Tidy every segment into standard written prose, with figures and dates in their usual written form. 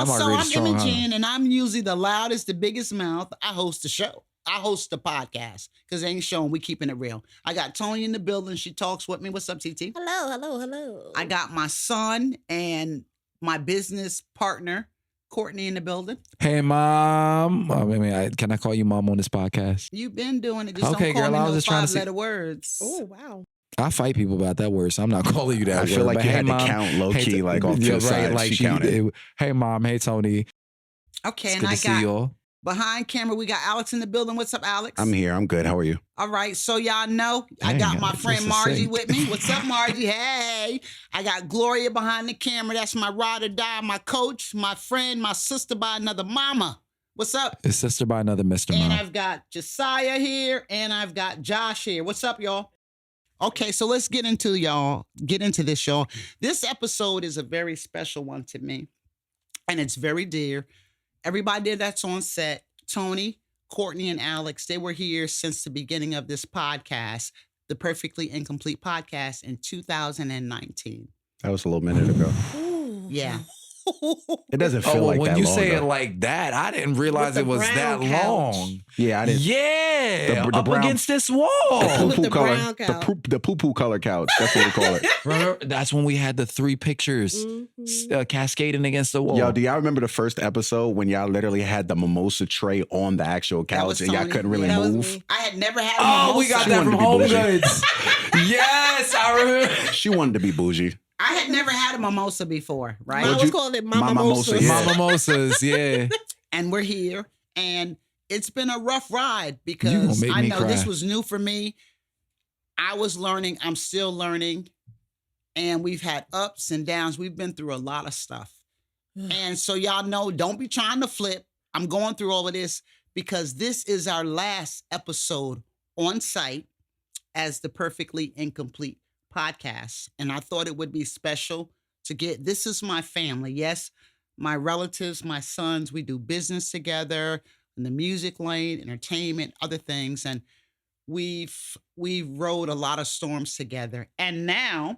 that so margarita's I'm strong, Imogene, huh? and I'm usually the loudest, the biggest mouth. I host the show. I host the podcast because ain't showing we keeping it real. I got Toni in the building. She talks with me. What's up, TT? Hello. I got my son and my business partner, Courtney, in the building. Hey, Mom. I mean, can I call you Mom on this podcast? You've been doing it. Just Okay, don't call girl, me I was no just trying to see- five-letter words. Oh, wow. I fight people about that word, so I'm not calling you that I word. feel like but you hey, had Mom, to count low hey, key, like off to the side. Like she counted. Hey, Mom. Hey, Toni. Okay, It's and good I to see got you all. behind camera, we got Alex in the building. What's up, Alex? I'm here. I'm good. How are you? All right, so y'all know I Dang, got my Alex, friend this is Margie succinct. with me. What's up, Margie? Hey. I got Gloria behind the camera. That's my ride or die, my coach, my friend, my sister by another mama. What's up? His sister by another Mr. And Mom. I've got Josiah here, and I've got Josh here. What's up, y'all? Okay, so let's get into this, y'all. This episode is a very special one to me, and it's very dear. Everybody that's on set, Toni, Courtney, and Alex, they were here since the beginning of this podcast, the Perfectly Incomplete podcast in 2019. That was a little minute ago. Ooh. Yeah. It doesn't feel like when that you long, say it though. like that, I didn't realize the it was brown that couch. long. Yeah, I didn't. Yeah, The up brown- against this wall. The With poo-poo the color. brown couch. The poo-poo color couch. That's what we call it. Remember, that's when we had the 3 pictures Mhm. cascading against the wall. Yo, do y'all remember the first episode when y'all literally had the mimosa tray on the actual That was couch and y'all Toni. couldn't really Yeah, that was move? me. I had never had a Oh, we mimosa. got She that wanted from to be Home bougie. Goods. Yes, I remember. She wanted to be bougie. I had never had a mimosa before, right? I Would was you- calling it Mama Mama Mosa, Mosa. yeah. Mama Mimosas, yeah. And we're here, and it's been a rough ride You gonna because make I me know cry. this was new for me. I was learning. I'm still learning, and we've had ups and downs. We've been through a lot of stuff, and so y'all know, don't be trying to flip. I'm going through all of this because this is our last episode on site as the Perfectly Incomplete podcast, and I thought it would be special to get. This is my family. Yes, my relatives, my sons, we do business together in the music lane, entertainment, other things. And we've rode a lot of storms together. And now,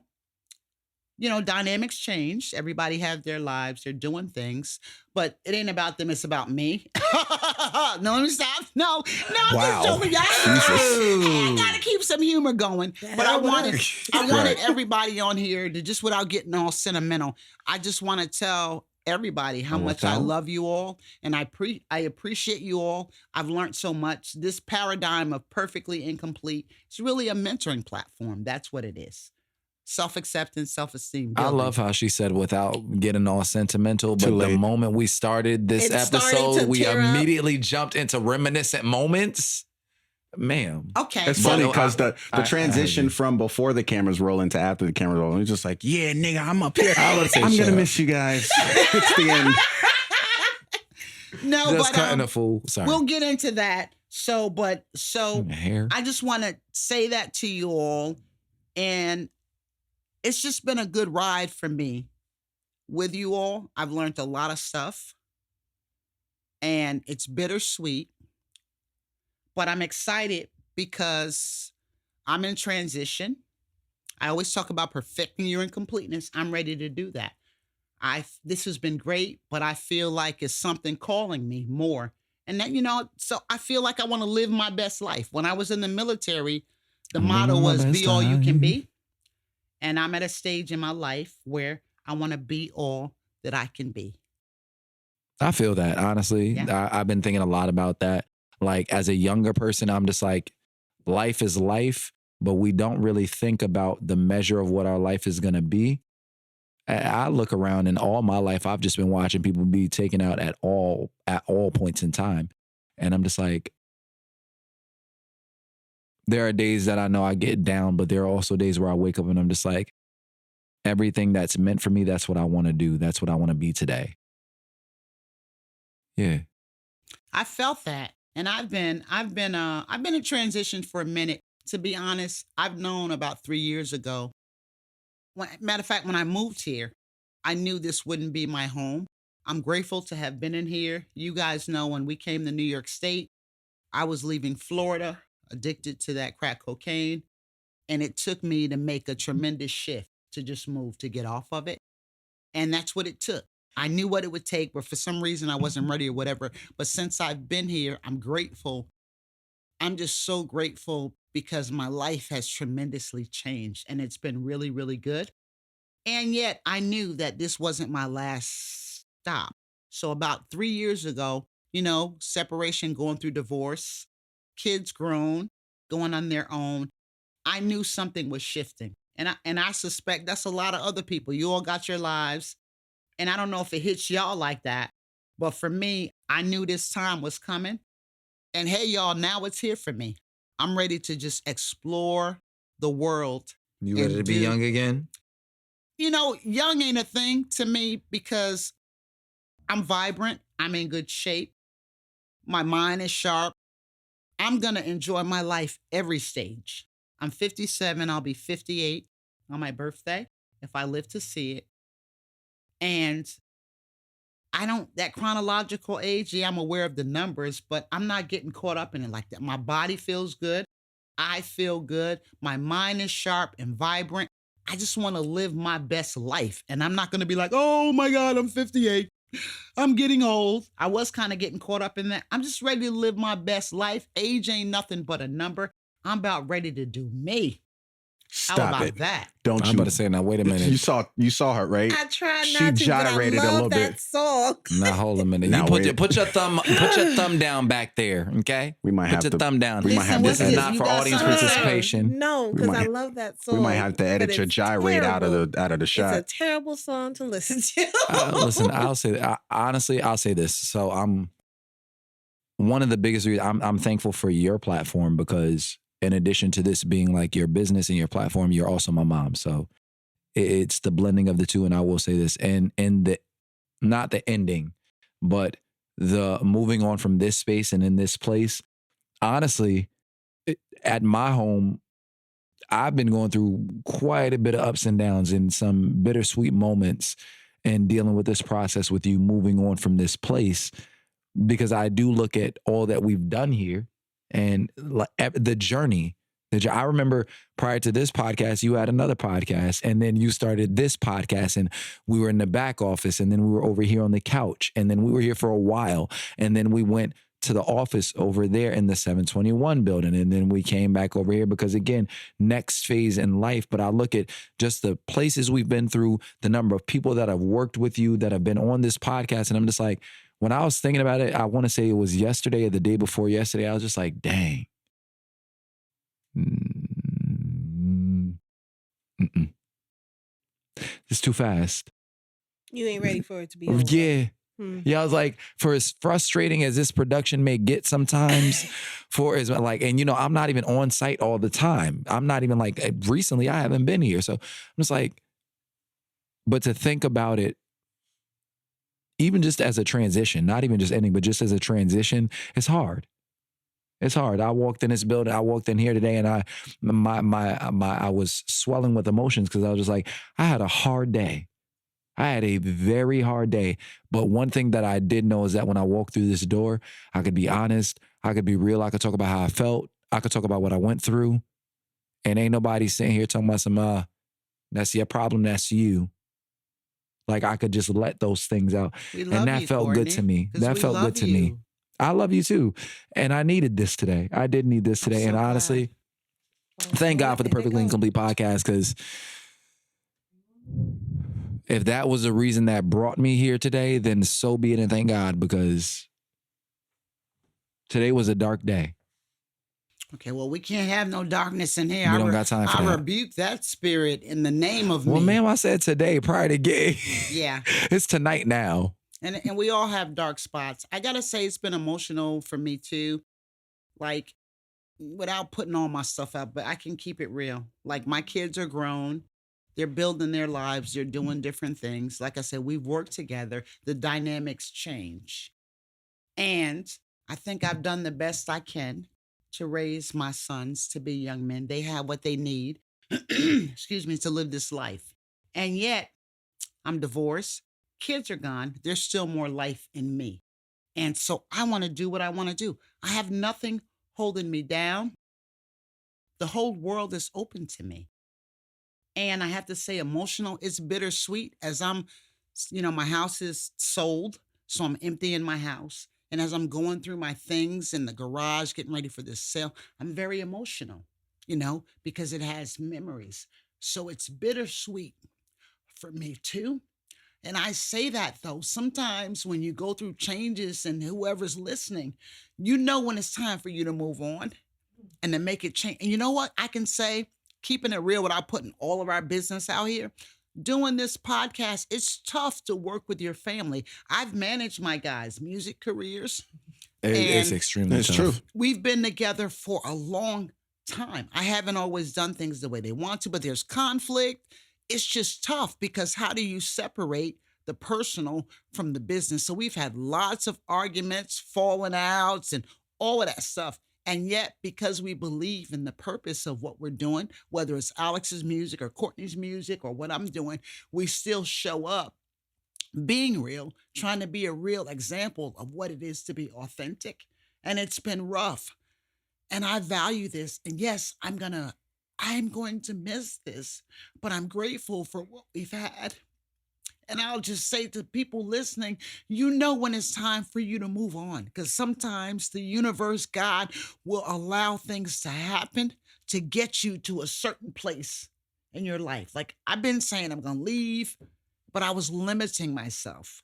dynamics changed. Everybody have their lives, they're doing things, but it ain't about them, it's about me. No, let me stop. No, I'm Wow. just joking. Y'all. I gotta keep some humor going. The But I hell with wanted us. I wanted everybody on here to, just without getting all sentimental, I just want to tell everybody how much I Without? love you all, and I appreciate you all. I've learned so much. This paradigm of Perfectly Incomplete is really a mentoring platform. That's what it is. Self-acceptance, self-esteem. I building. love how she said without getting all sentimental, but Too the late. moment we started this It started episode, to we tear up. immediately jumped into reminiscent moments. Ma'am. Okay. It's so- funny because the I transition agree. from before the cameras roll into after the cameras roll, it's just like, yeah, nigga, I'm up here. I would say I'm shut gonna up. miss you guys. It's the end. No, Just but cutting a fool. Sorry. we'll get into that. So Hair. I just want to say that to you all. And it's just been a good ride for me with you all. I've learned a lot of stuff. And it's bittersweet. But I'm excited because I'm in transition. I always talk about perfecting your incompleteness. I'm ready to do that. This has been great, but I feel like it's something calling me more. And that, so I feel like I want to live my best life. When I was in the military, the I'm motto living my was best be all you can life. be. And I'm at a stage in my life where I want to be all that I can be. I feel that, honestly. Yeah. I've been thinking a lot about that. Like, as a younger person, I'm just like, life is life, but we don't really think about the measure of what our life is going to be. I look around, and all my life, I've just been watching people be taken out at all points in time. And I'm just like, there are days that I know I get down, but there are also days where I wake up and I'm just like, everything that's meant for me, that's what I want to do. That's what I want to be today. Yeah. I felt that. And I've been in transition for a minute. To be honest, I've known about 3 years ago. Matter of fact, when I moved here, I knew this wouldn't be my home. I'm grateful to have been in here. You guys know when we came to New York State, I was leaving Florida, addicted to that crack cocaine. And it took me to make a tremendous shift to just move, to get off of it. And that's what it took. I knew what it would take, but for some reason I wasn't ready or whatever. But since I've been here, I'm grateful. I'm just so grateful because my life has tremendously changed and it's been really, really good. And yet I knew that this wasn't my last stop. So about 3 years ago, separation, going through divorce, kids grown, going on their own. I knew something was shifting. And I suspect that's a lot of other people. You all got your lives. And I don't know if it hits y'all like that. But for me, I knew this time was coming. And hey, y'all, now it's here for me. I'm ready to just explore the world. You ready to be young again? Young ain't a thing to me because I'm vibrant. I'm in good shape. My mind is sharp. I'm going to enjoy my life every stage. I'm 57. I'll be 58 on my birthday if I live to see it. And that chronological age, yeah, I'm aware of the numbers, but I'm not getting caught up in it like that. My body feels good. I feel good. My mind is sharp and vibrant. I just want to live my best life. And I'm not going to be like, oh my God, I'm 58. I'm getting old. I was kind of getting caught up in that. I'm just ready to live my best life. Age ain't nothing but a number. I'm about ready to do me. How Stop about it. that? Don't I'm you? about to say, now, wait a minute. You saw her, right? I tried She not to, gyrated but I a love little that bit. song. Now, hold a minute. Now, You wait. put your thumb down back there, okay? We might put have your to- thumb down. we might have This to is edit- not You for got audience something to say? participation. No, We because I might- love that song. We might have to edit but your it's gyrate out terrible. of the It's shot. a terrible song to listen to. Listen, honestly, I'll say this. So I'm one of the biggest reasons I'm thankful for your platform because in addition to this being like your business and your platform, you're also my mom. So it's the blending of the two. And I will say this, and not the ending, but the moving on from this space and in this place. Honestly, at my home, I've been going through quite a bit of ups and downs and some bittersweet moments and dealing with this process with you moving on from this place because I do look at all that we've done here and the journey. I remember prior to this podcast, you had another podcast and then you started this podcast and we were in the back office and then we were over here on the couch and then we were here for a while and then we went to the office over there in the 721 building. And then we came back over here because again, next phase in life. But I look at just the places we've been through, the number of people that have worked with you that have been on this podcast. And I'm just like, when I was thinking about it, I want to say it was yesterday or the day before yesterday. I was just like, dang. It's too fast. You ain't ready for it to be over. Yeah. Yeah, I was like, for as frustrating as this production may get sometimes, and I'm not even on site all the time. I'm not even like, recently I haven't been here. So I'm just like, but to think about it, even just as a transition, not even just ending, but just as a transition, it's hard. It's hard. I walked in this building. I walked in here today, and I was swelling with emotions because I was just like, I had a hard day. I had a very hard day. But one thing that I did know is that when I walked through this door, I could be honest. I could be real. I could talk about how I felt. I could talk about what I went through. And ain't nobody sitting here talking about some, that's your problem. That's you. Like I could just let those things out. We love And that you, felt good to me. 'cause That we felt love good to me. you. I love you too. And I needed this today. I did need this today. so And glad. honestly, thank God for the Perfectly Incomplete podcast because if that was the reason that brought me here today, then so be it and thank God because today was a dark day. Okay, well, we can't have no darkness in here. We don't got time for I that. rebuke that spirit in the name of me. Well, ma'am, I said today prior to gay. Yeah. It's tonight now. And we all have dark spots. I got to say, it's been emotional for me too. Like, without putting all my stuff out, but I can keep it real. Like, my kids are grown. They're building their lives. They're doing different things. Like I said, we've worked together. The dynamics change. And I think I've done the best I can to raise my sons to be young men. They have what they need, excuse me, to live this life. And yet, I'm divorced. Kids are gone. There's still more life in me. And so I want to do what I want to do. I have nothing holding me down. The whole world is open to me. And I have to say, emotional, it's bittersweet as I'm My house is sold, so I'm emptying my house. And as I'm going through my things in the garage, getting ready for this sale, I'm very emotional, because it has memories. So it's bittersweet for me too. And I say that though, sometimes when you go through changes and whoever's listening, when it's time for you to move on and to make it change. And you know what? I can say, keeping it real without putting all of our business out here, doing this podcast, it's tough to work with your family. I've managed my guys' music careers. It's And extremely It's tough. true. we've been together for a long time. I haven't always done things the way they want to, but there's conflict. It's just tough because how do you separate the personal from the business? So we've had lots of arguments, falling outs, and all of that stuff. And yet, because we believe in the purpose of what we're doing, whether it's Alex's music or Courtney's music or what I'm doing, we still show up being real, trying to be a real example of what it is to be authentic. And it's been rough. And I value this. And yes, I'm going to miss this, but I'm grateful for what we've had. And I'll just say to people listening, when it's time for you to move on, because sometimes the universe, God, will allow things to happen to get you to a certain place in your life. Like I've been saying, I'm going to leave, but I was limiting myself.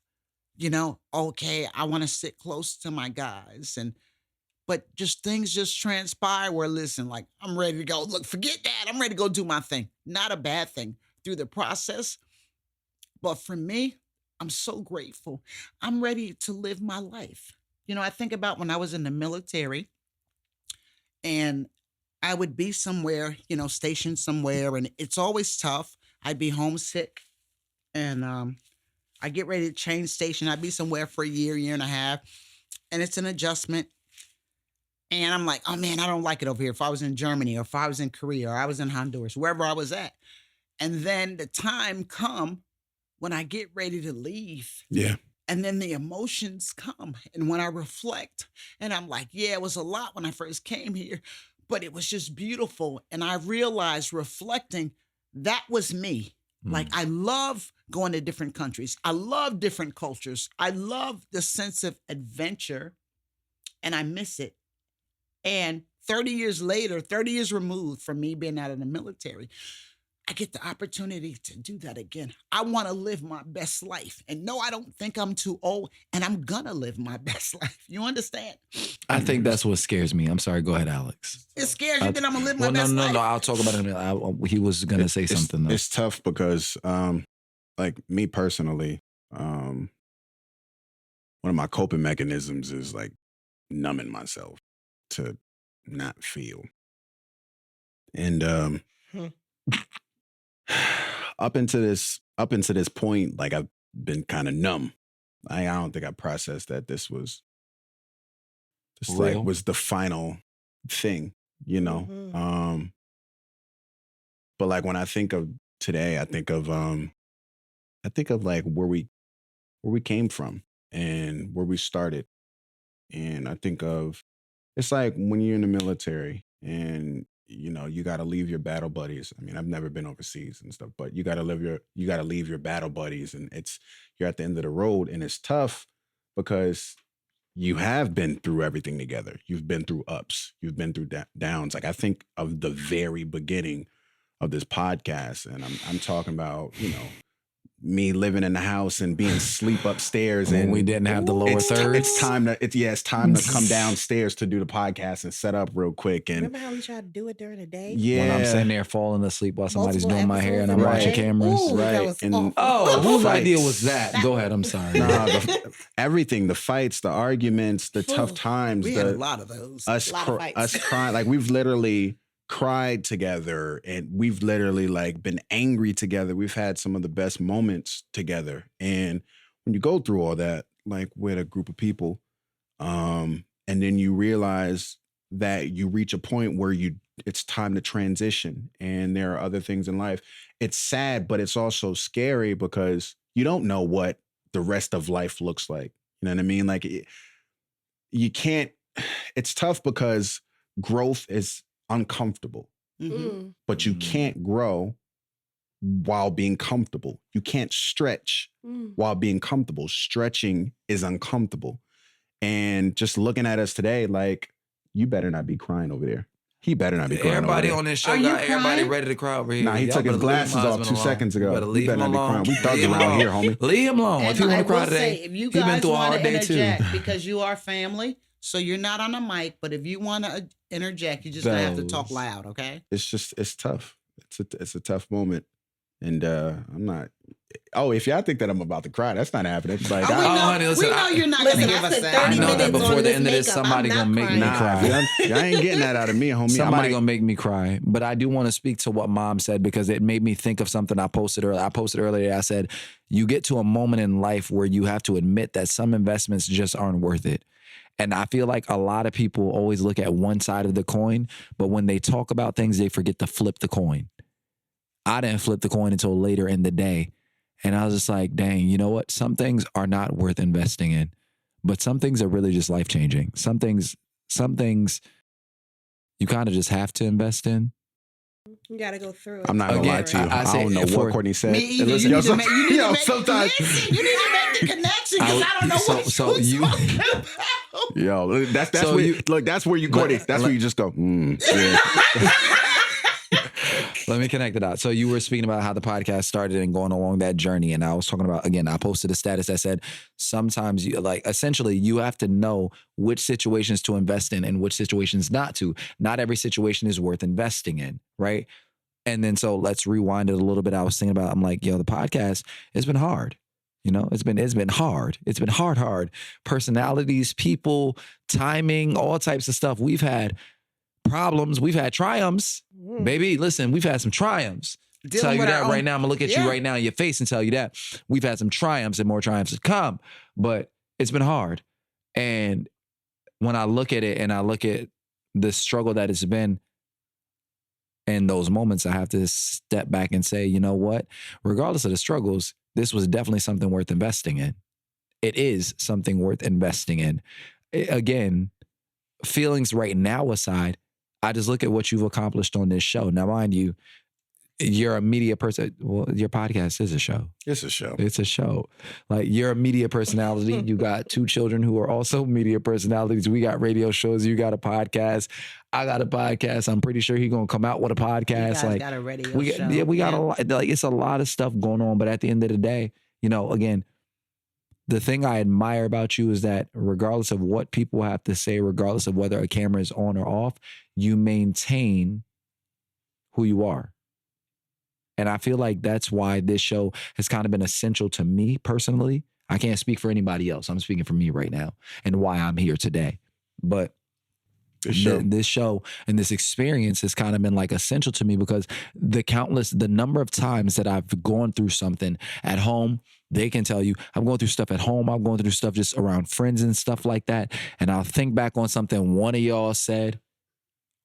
Okay, I want to sit close to my guys. But just things just transpire where, listen, like I'm ready to go. Look, forget that. I'm ready to go do my thing. Not a bad thing through the process. But for me, I'm so grateful. I'm ready to live my life. I think about when I was in the military and I would be somewhere, stationed somewhere, and it's always tough. I'd be homesick and I get ready to change station. I'd be somewhere for a year and a half, and it's an adjustment. And I'm like, oh man, I don't like it over here. If I was in Germany or if I was in Korea or I was in Honduras, wherever I was at. And then the time come when I get ready to leave. Yeah. And then the emotions come. And when I reflect, and I'm like, yeah, it was a lot when I first came here, but it was just beautiful. And I realized reflecting, that was me. Like I love going to different countries. I love different cultures. I love the sense of adventure, and I miss it. And 30 years later, 30 years removed from me being out of the military, I get the opportunity to do that again. I want to live my best life. And no, I don't think I'm too old, and I'm going to live my best life. You understand? I think that's what scares me. I'm sorry. Go ahead, Alex. It scares you that I'm going to live my Well, best life. no. I'll talk about it in a minute. He was going to say something, though. It's tough because, like me personally, one of my coping mechanisms is like numbing myself to not feel. And up into this point, like I've been kind of numb. I don't think I processed that this was Real. was the final thing, Mhm. But like when I think of today, I think of like where we came from and where we started. And I think of, it's like when you're in the military and you got to leave your battle buddies. I mean, I've never been overseas and stuff, but you got to leave your battle buddies, and you're at the end of the road, and it's tough because you have been through everything together. You've been through ups, you've been through downs. Like I think of the very beginning of this podcast, and I'm talking about, me living in the house and being asleep upstairs, When and we didn't have the lower thirds. it's time to come downstairs to do the podcast and set up real quick. And Remember how we tried to do it during the day? When I'm yeah, sitting there falling asleep while somebody's Multiple doing my hair and I'm episodes watching a day? cameras. Ooh, that Right. was And- awful. Oh, whose Fights. idea was that? Go ahead. I'm sorry. nah, everything, the fights, the arguments, the tough Ooh. times, We had a lot of those. us Lot of fights. us crying. Like we've literally cried together, and we've literally like been angry together. We've had some of the best moments together. And when you go through all that, like with a group of people, and then you realize that you reach a point where it's time to transition, and there are other things in life. It's sad, but it's also scary because you don't know what the rest of life looks like. You know what I mean? Like you can't. It's tough because growth is uncomfortable, Mhm. Mm. but you can't grow while being comfortable. You can't stretch while being comfortable. Stretching is uncomfortable. And just looking at us today, like, you better not be crying over there. He better not be crying Everybody over there. on this show Are you got everybody crying? ready to cry over here. Nah, he Y'all took his better leave glasses my off husband 2 alone. seconds ago. You better leave You better him not be alone. crying. We thugs Leave him around alone. here, homie. Leave him alone. And If you I want to cry will today, say, if you he been guys through a want hard to day too. interject, because you are family, so you're not on a mic, but if you want to interject, you just gonna have to talk loud, okay? It's tough. It's a tough moment. And I'm not. Oh, if y'all think that I'm about to cry, that's not happening. Like, Oh, honey, listen, we know you're not going to Listen, give I us spent that. 30 I know that minutes before on the this end of this, makeup. somebody I'm gonna not make me crying. cry. y'all ain't getting that out of me, homie. Somebody gonna make me cry. But I do want to speak to what Mom said because it made me think of something I posted earlier. I said, you get to a moment in life where you have to admit that some investments just aren't worth it. And I feel like a lot of people always look at one side of the coin, but when they talk about things, they forget to flip the coin. I didn't flip the coin until later in the day. And I was just like, dang, you know what? Some things are not worth investing in, but some things are really just life-changing. Some things you kind of just have to invest in. You got to go through it. I'm not gonna lie to you. I I say don't know for- what Courtney said. Me either. And listen, You need yo, to make, you need to make, sometimes, listen, you need to make the connection because I don't know what so you're you- talking about. yo, that's So where you- look. That's where you, Courtney. That's where you just go. Yeah. Let me connect it out. So you were speaking about how the podcast started and going along that journey. And I was talking about, again, I posted a status that said, sometimes you essentially you have to know which situations to invest in and which situations not to. Not every situation is worth investing in, right? And then so let's rewind it a little bit. I was thinking about, I'm like, yo, the podcast, it's been hard. You know, it's been hard. It's been hard. Personalities, people, timing, all types of stuff. We've had problems. We've had triumphs. Baby, listen, we've had some triumphs. Tell you that right now. I'm going to look at you right now in your face and tell you that. We've had some triumphs and more triumphs to come. But it's been hard. And when I look at it and I look at the struggle that it's been, in those moments, I have to step back and say, you know what? Regardless of the struggles, this was definitely something worth investing in. It is something worth investing in. Again, feelings right now aside, I just look at what you've accomplished on this show. Now, mind you, you're a media person. Well, your podcast is a show. It's a show. It's a show. Like, you're a media personality. You got 2 children who are also media personalities. We got radio shows. You got a podcast. I got a podcast. I'm pretty sure he's gonna come out with a podcast. You guys like, got a radio we show. got a lot. Like, it's a lot of stuff going on. But at the end of the day, you know, again, the thing I admire about you is that regardless of what people have to say, regardless of whether a camera is on or off, you maintain who you are. And I feel like that's why this show has kind of been essential to me personally. I can't speak for anybody else. I'm speaking for me right now and why I'm here today. But this show and this experience has kind of been like essential to me because the number of times that I've gone through something at home, they can tell you I'm going through stuff at home. I'm going through stuff just around friends and stuff like that. And I'll think back on something one of y'all said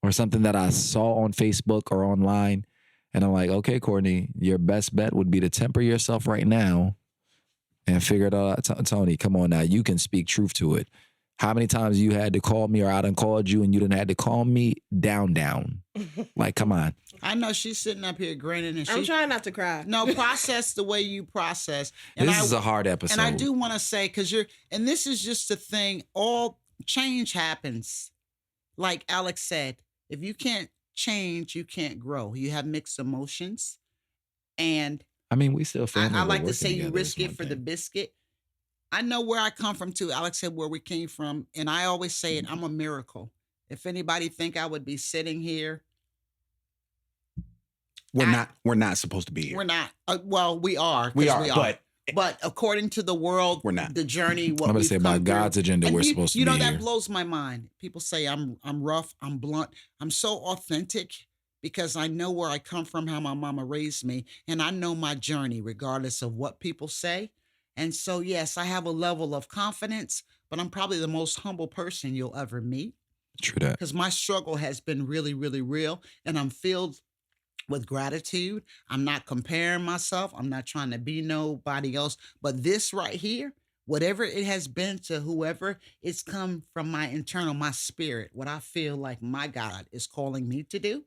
or something that I saw on Facebook or online. And I'm like, okay, Courtney, your best bet would be to temper yourself right now and figure it out. Toni, come on now. You can speak truth to it. How many times you had to call me or I done called you and you didn't had to call me down? Like, come on. I know she's sitting up here grinning and I'm trying not to cry. No, process the way you process. And this is a hard episode. And I do want to say, because and this is just the thing, all change happens. Like Alex said, if you can't change, you can't grow. You have mixed emotions. And I mean, we still family. I like to say you risk it for the biscuit. I know where I come from too. Alex said where we came from. And I always say it, I'm a miracle. If anybody think I would be sitting here. We're not supposed to be here. We're not. Well, we are. We are. But according to the world, we're not. The journey, what I'm going to we've say by come God's through. agenda, And we're supposed to be You know, here. that blows my mind. People say I'm rough, I'm blunt. I'm so authentic because I know where I come from, how my mama raised me, and I know my journey regardless of what people say. And so, yes, I have a level of confidence, but I'm probably the most humble person you'll ever meet. True that. Because my struggle has been really, really real, and I'm filled with gratitude. I'm not comparing myself. I'm not trying to be nobody else. But this right here, whatever it has been to whoever, it's come from my internal, my spirit, what I feel like my God is calling me to do.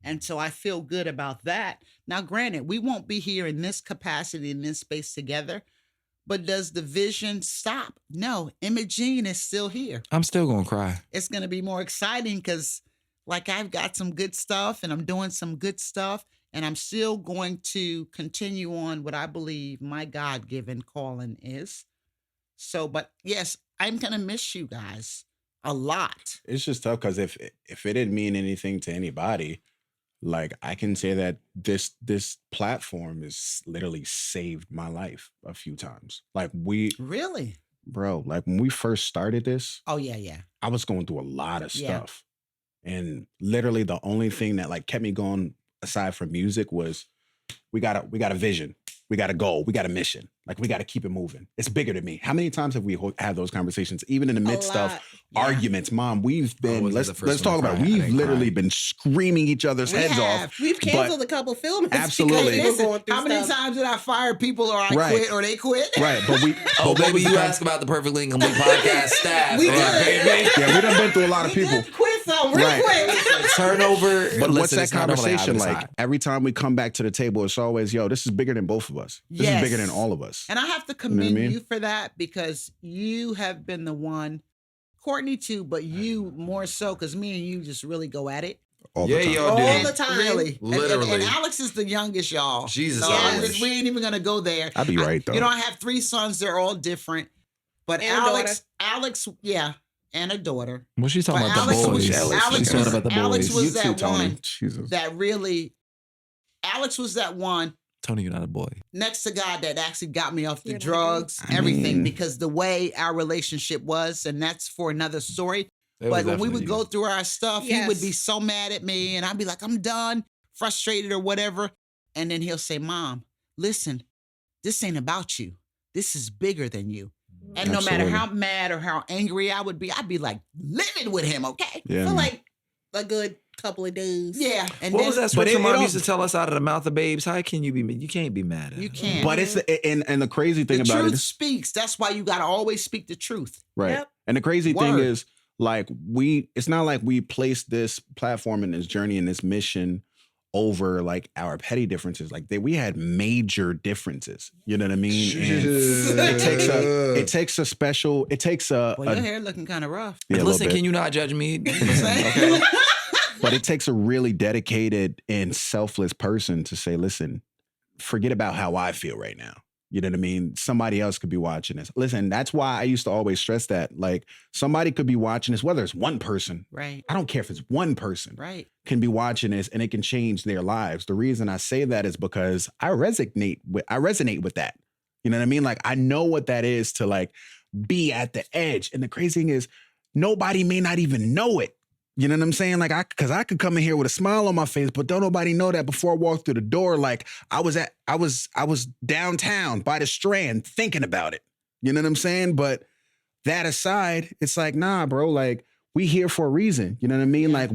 And so I feel good about that. Now, granted, we won't be here in this capacity, in this space together, but does the vision stop? No, Imogene is still here. I'm still gonna cry. It's going to be more exciting because, like, I've got some good stuff and I'm doing some good stuff, and I'm still going to continue on what I believe my God-given calling is. So, but yes, I'm going to miss you guys a lot. It's just tough because if it didn't mean anything to anybody, like I can say that this platform has literally saved my life a few times. Like Really? bro, like when we first started this, Oh, yeah. I was going through a lot of Yeah. stuff. And literally the only thing that like kept me going aside from music was we got a vision. We got a goal. We got a mission. Like we got to keep it moving. It's bigger than me. How many times have we had those conversations, even in the midst of Yeah. arguments? Mom, we've been, was the let's first talk one to about it. cry. I We've didn't literally cry. been screaming each other's We heads have. off. We've canceled a couple films. Absolutely. because they were going through How many stuff. times did I fire people or I Right. quit or they quit? Right. But we, Oh, but what baby, was you the ask about the Perfectly Incomplete podcast staff. We right, did. baby. yeah, we done been through a lot of We people. did quit some real Right. quick. Turnover. But what's Listen, that it's not normally conversation either like? side. Every time we come back to the table, it's always, yo, this is bigger than both of us. This Yes. is bigger than all of us. And I have to what I commend mean? you for that because you have been the one, Courtney too, but you more so because me and you just really go at it. All Yeah, the time. yo, All dude. the time. Really. Literally. And Alex is the youngest, y'all. Jesus, So Alex. we ain't even going to go there. I'd be right, though. You know, I have 3 sons. They're all different. But And a Alex, yeah, and a daughter. What she's talking But about Alex the was- boys. Alex She's talking was- about the Alex boys. was You too, that Toni. one Jesus. That really, Alex was that one Tony, you're not a boy. next to God that actually got me off the You're not drugs, I everything, mean- because the way our relationship was, and that's for another story. It was But when we definitely would go you. through our stuff, he would Yes. be so mad at me, and I'd be like, I'm done, frustrated or whatever. And then he'll say, Mom, listen, this ain't about you. This is bigger than you. And no matter Absolutely. how mad or how angry I would be, I'd be like living with him, okay? Yeah. For like a good couple of days. Yeah. And What then was that But switch your it mom all- used to tell us out of the mouth of babes? How can you be? You can't be mad at you her. can't. But it's and the crazy thing the about truth it is speaks. That's why you got to always speak the truth. right. Yep. And the crazy thing Word. is like it's not like we placed this platform and this journey and this mission over like our petty differences. Like we had major differences. You know what I mean? And it takes a special. It takes a. Well, your hair looking kind of rough. yeah, a little Listen, bit. can you not judge me? Okay. But it takes a really dedicated and selfless person to say, listen, forget about how I feel right now. You know what I mean? Somebody else could be watching this. Listen, that's why I used to always stress that. Like somebody could be watching this, whether it's one person. Right. I don't care if it's one person Right. can be watching this and it can change their lives. The reason I say that is because I resonate with that. You know what I mean? Like I know what that is to like be at the edge. And the crazy thing is nobody may not even know it. You know what I'm saying? Like because I could come in here with a smile on my face, but don't nobody know that before I walk through the door. Like I was downtown by the Strand thinking about it. You know what I'm saying? But that aside, it's like, nah, bro, like we here for a reason. You know what I mean? Like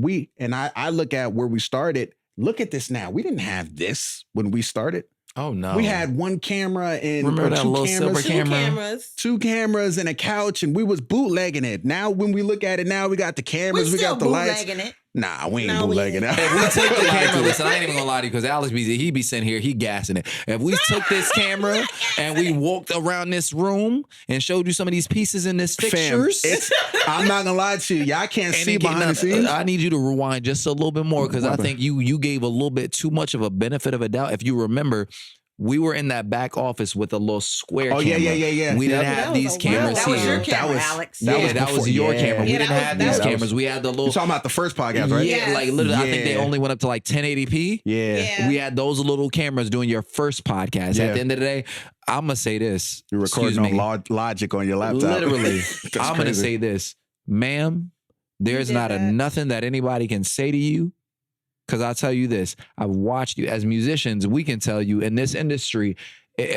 I look at where we started. Look at this now. We didn't have this when we started. Oh no. We had one camera and Remember or that two little cameras, silver Two camera? cameras. 2 cameras and a couch, and we was bootlegging it. Now, when we look at it now, we got the We cameras, we still got the lights. bootlegging it. Nah, we ain't No, we bootlegging ain't. it. If we took the camera, listen, I ain't even gonna lie to you because Alex he be sitting here, he gassing it. If we took this camera and we walked around this room and showed you some of these pieces in this Fam, fixtures, I'm not gonna lie to you. Y'all can't and see it came behind the out- scenes. I need you to rewind just a little bit more because I What? think you gave a little bit too much of a benefit of a doubt. If you remember, we were in that back office with a little square Oh, camera. yeah. We didn't Yep. have That was these a cameras while That was here. your camera, That was- Alex. that was That was before- your yeah. camera. We Yeah, didn't that have was- these that cameras. was- We had the You little. talking about the first podcast, right? Yeah, Yes. like literally, I think they Yeah. only went up to like 1080p. Yeah. Yeah. We had those little cameras doing your first podcast. Yeah. At the end of the day, I'm gonna say this. You're recording Excuse me. on Logic on your laptop. Literally, That's I'm gonna crazy. say this, ma'am. There's did not a that. nothing that anybody can say to you. Because I'll tell you this, I've watched you as musicians. We can tell you in this industry,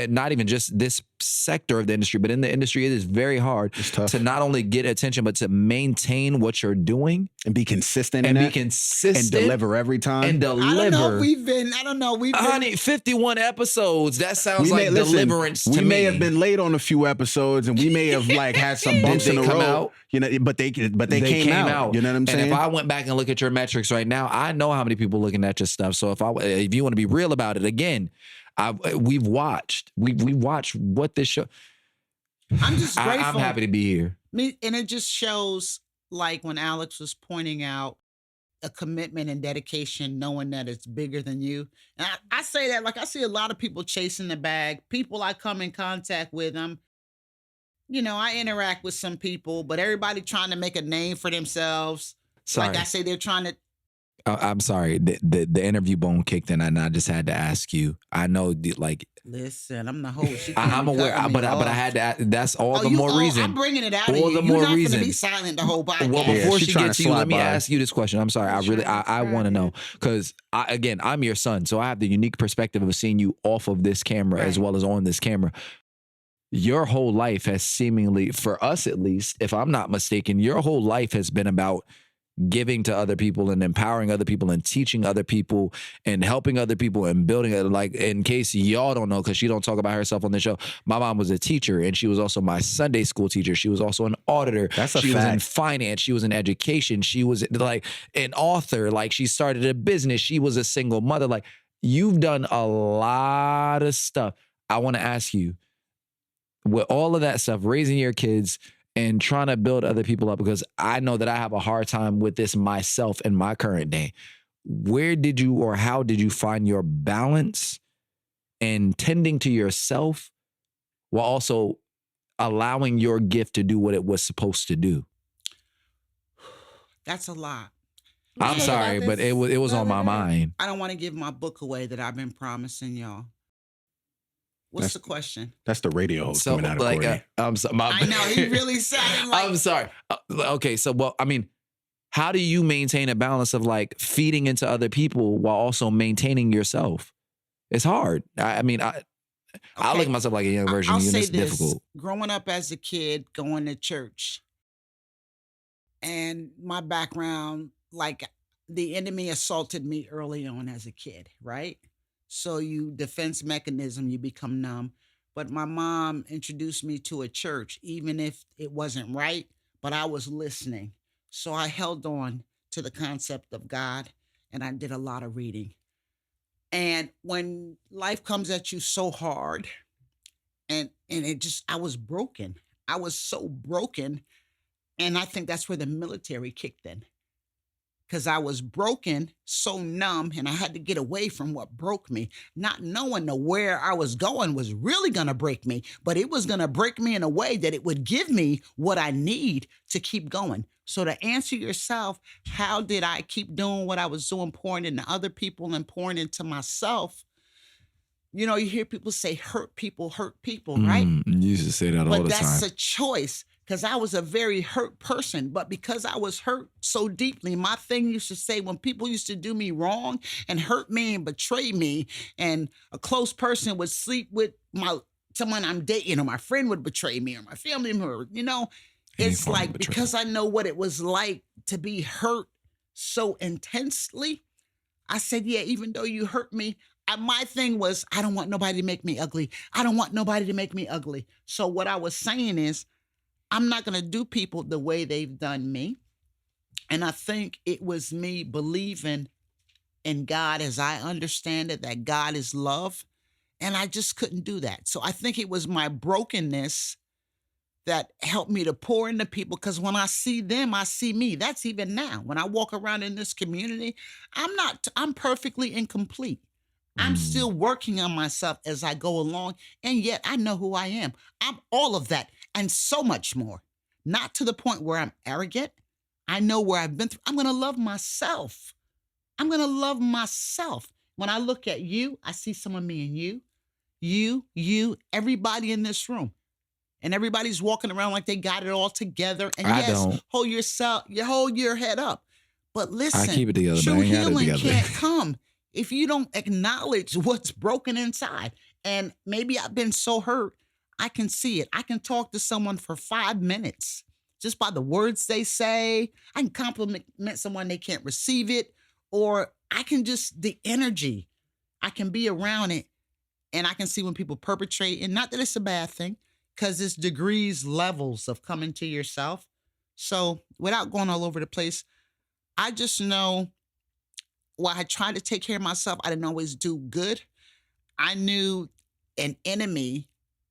not even just this sector of the industry, but in the industry, it is very hard It's tough. to not only get attention, but to maintain what you're doing And be consistent and in be it. consistent And deliver every time. and I don't know deliver. if we've been. I don't know. We've been. Honey, 51 episodes. That sounds We like may- listen, deliverance to we me. may have been late on a few episodes, and we may have like had some bumps Did in they the come road. out? You know, but they came out. You know what I'm saying? And if I went back and look at your metrics right now, I know how many people looking at your stuff. So if you want to be real about it, again, we've watched what this show. I'm just grateful. I'm happy to be here. And it just shows, like when Alex was pointing out a commitment and dedication, knowing that it's bigger than you. And I say that, like, I see a lot of people chasing the bag. People I come in contact with, I interact with some people, but everybody trying to make a name for themselves. Sorry. Like I say, they're trying to. I'm sorry. The interview bone kicked in, and I just had to ask you. I know, Listen, I'm the host. I'm aware, but I had to ask. That's all the more reason. I'm bringing it out of All you. the You're more not reason. going to be silent the whole podcast. Well, before she's she trying gets to to you, let slide me by. ask you this question. I'm sorry. I want to know, because I'm your son, so I have the unique perspective of seeing you off of this camera as Right. well as on this camera. Your whole life has seemingly, for us at least, if I'm not mistaken, your whole life has been about giving to other people and empowering other people and teaching other people and helping other people and building it. Like, in case y'all don't know, because she don't talk about herself on the show, my mom was a teacher, and she was also my Sunday school teacher. She was also an auditor. That's a she was in fact. finance. She was in education. She was like an author. Like, she started a business. She was a single mother. Like, you've done a lot of stuff. I want to ask you, with all of that stuff, raising your kids and trying to build other people up, because I know that I have a hard time with this myself in my current day. Where did you, or how did you find your balance in tending to yourself while also allowing your gift to do what it was supposed to do? That's a lot. I'm talked sorry, about but this it was on my the other day. mind. I don't want to give my book away that I've been promising y'all. What's the question? That's the radio host So, coming out of like, Courtney. I'm sorry. I know, he really sounded like. I'm sorry. Okay, so, well, I mean, how do you maintain a balance of like feeding into other people while also maintaining yourself? It's hard. I mean, I look at myself like a young version I'll of you, and say it's this. difficult. Growing up as a kid, going to church, and my background, like the enemy assaulted me early on as a kid, right? So you defense mechanism, you become numb. But my mom introduced me to a church, even if it wasn't right, but I was listening. So I held on to the concept of God, and I did a lot of reading. And when life comes at you so hard, and it just, I was broken. I was so broken. And I think that's where the military kicked in. Because I was broken, so numb, and I had to get away from what broke me, not knowing where I was going was really going to break me, but it was going to break me in a way that it would give me what I need to keep going. So to answer yourself, how did I keep doing what I was doing, pouring into other people and pouring into myself? You know, you hear people say hurt people, right? You used to say that all But the that's time. a choice, because I was a very hurt person. But because I was hurt so deeply, my thing used to say, when people used to do me wrong and hurt me and betray me, and a close person would sleep with someone I'm dating, or my friend would betray me, or my family member, Any it's form of like, betrayal. because I know what it was like to be hurt so intensely, I said, yeah, even though you hurt me, my thing was, I don't want nobody to make me ugly. I don't want nobody to make me ugly. So what I was saying is, I'm not going to do people the way they've done me. And I think it was me believing in God as I understand it, that God is love. And I just couldn't do that. So I think it was my brokenness that helped me to pour into people, because when I see them, I see me. That's even now. When I walk around in this community, I'm perfectly incomplete. I'm still working on myself as I go along, and yet I know who I am. I'm all of that and so much more. Not to the point where I'm arrogant. I know where I've been through. I'm going to love myself. I'm going to love myself. When I look at you, I see some of me in you, everybody in this room. And everybody's walking around like they got it all together. And I yes, don't. hold your head up. But listen, I keep it together, but true I ain't got it healing together. can't come if you don't acknowledge what's broken inside. And maybe I've been so hurt, I can see it. I can talk to someone for 5 minutes just by the words they say. I can compliment someone, they can't receive it. Or I can just, the energy, I can be around it. And I can see when people perpetrate, and not that it's a bad thing, because it's degrees, levels of coming to yourself. So without going all over the place, I just know while I tried to take care of myself, I didn't always do good. I knew an enemy,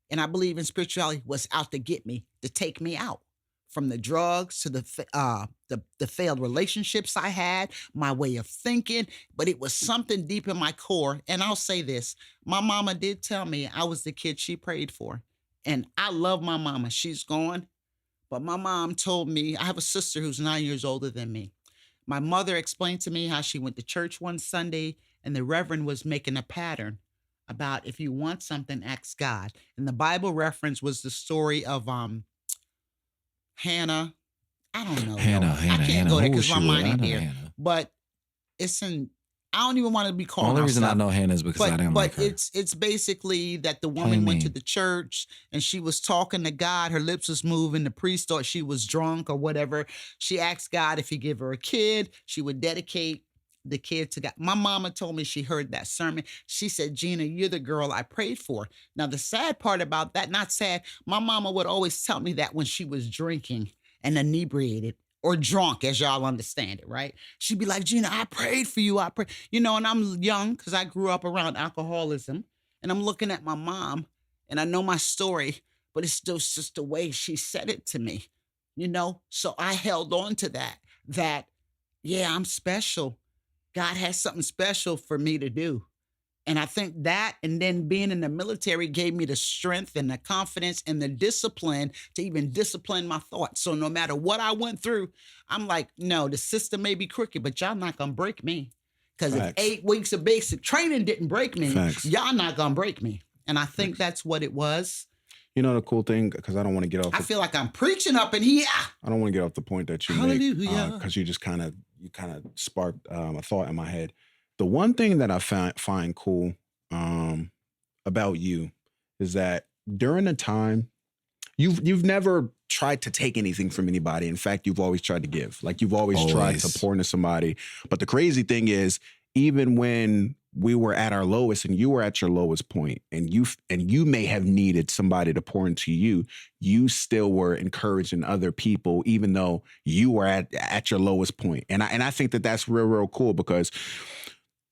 and I believe in spirituality, was out to get me, to take me out. From the drugs to the failed relationships I had, my way of thinking, but it was something deep in my core. And I'll say this, my mama did tell me I was the kid she prayed for. And I love my mama, she's gone. But my mom told me, I have a sister who's 9 years older than me. My mother explained to me how she went to church one Sunday and the reverend was making a pattern about if you want something, ask God. And the Bible reference was the story of Hannah. I don't know. I can't go there because my mind ain't there. But it's in, I don't even want to be called. The only reason I know Hannah is because I didn't like her. But it's basically that the woman went to the church and she was talking to God. Her lips was moving. The priest thought she was drunk or whatever. She asked God if he give her a kid, she would dedicate the kid to God. My mama told me she heard that sermon. She said, Gina, you're the girl I prayed for. Now, the sad part about that, not sad, my mama would always tell me that when she was drinking and inebriated or drunk, as y'all understand it, right? She'd be like, Gina, I prayed for you. I prayed, and I'm young because I grew up around alcoholism, and I'm looking at my mom and I know my story, but it's still just the way she said it to me, So I held on to that, yeah, I'm special. God has something special for me to do. And I think that, and then being in the military gave me the strength and the confidence and the discipline to even discipline my thoughts. So no matter what I went through, I'm like, no, the system may be crooked, but y'all not going to break me. Because if 8 weeks of basic training didn't break me, y'all not going to break me. And I think that's what it was. The cool thing, because I don't want to get off. I feel like I'm preaching up in here. I don't want to get off the point that you make, because you just kind of sparked a thought in my head. The one thing that I find cool about you is that during the time, you've never tried to take anything from anybody. In fact, you've always tried to give. Like you've always tried to pour into somebody. But the crazy thing is, even when we were at our lowest and you were at your lowest point and you may have needed somebody to pour into you, you still were encouraging other people, even though you were at your lowest point. And I think that that's real, real cool, because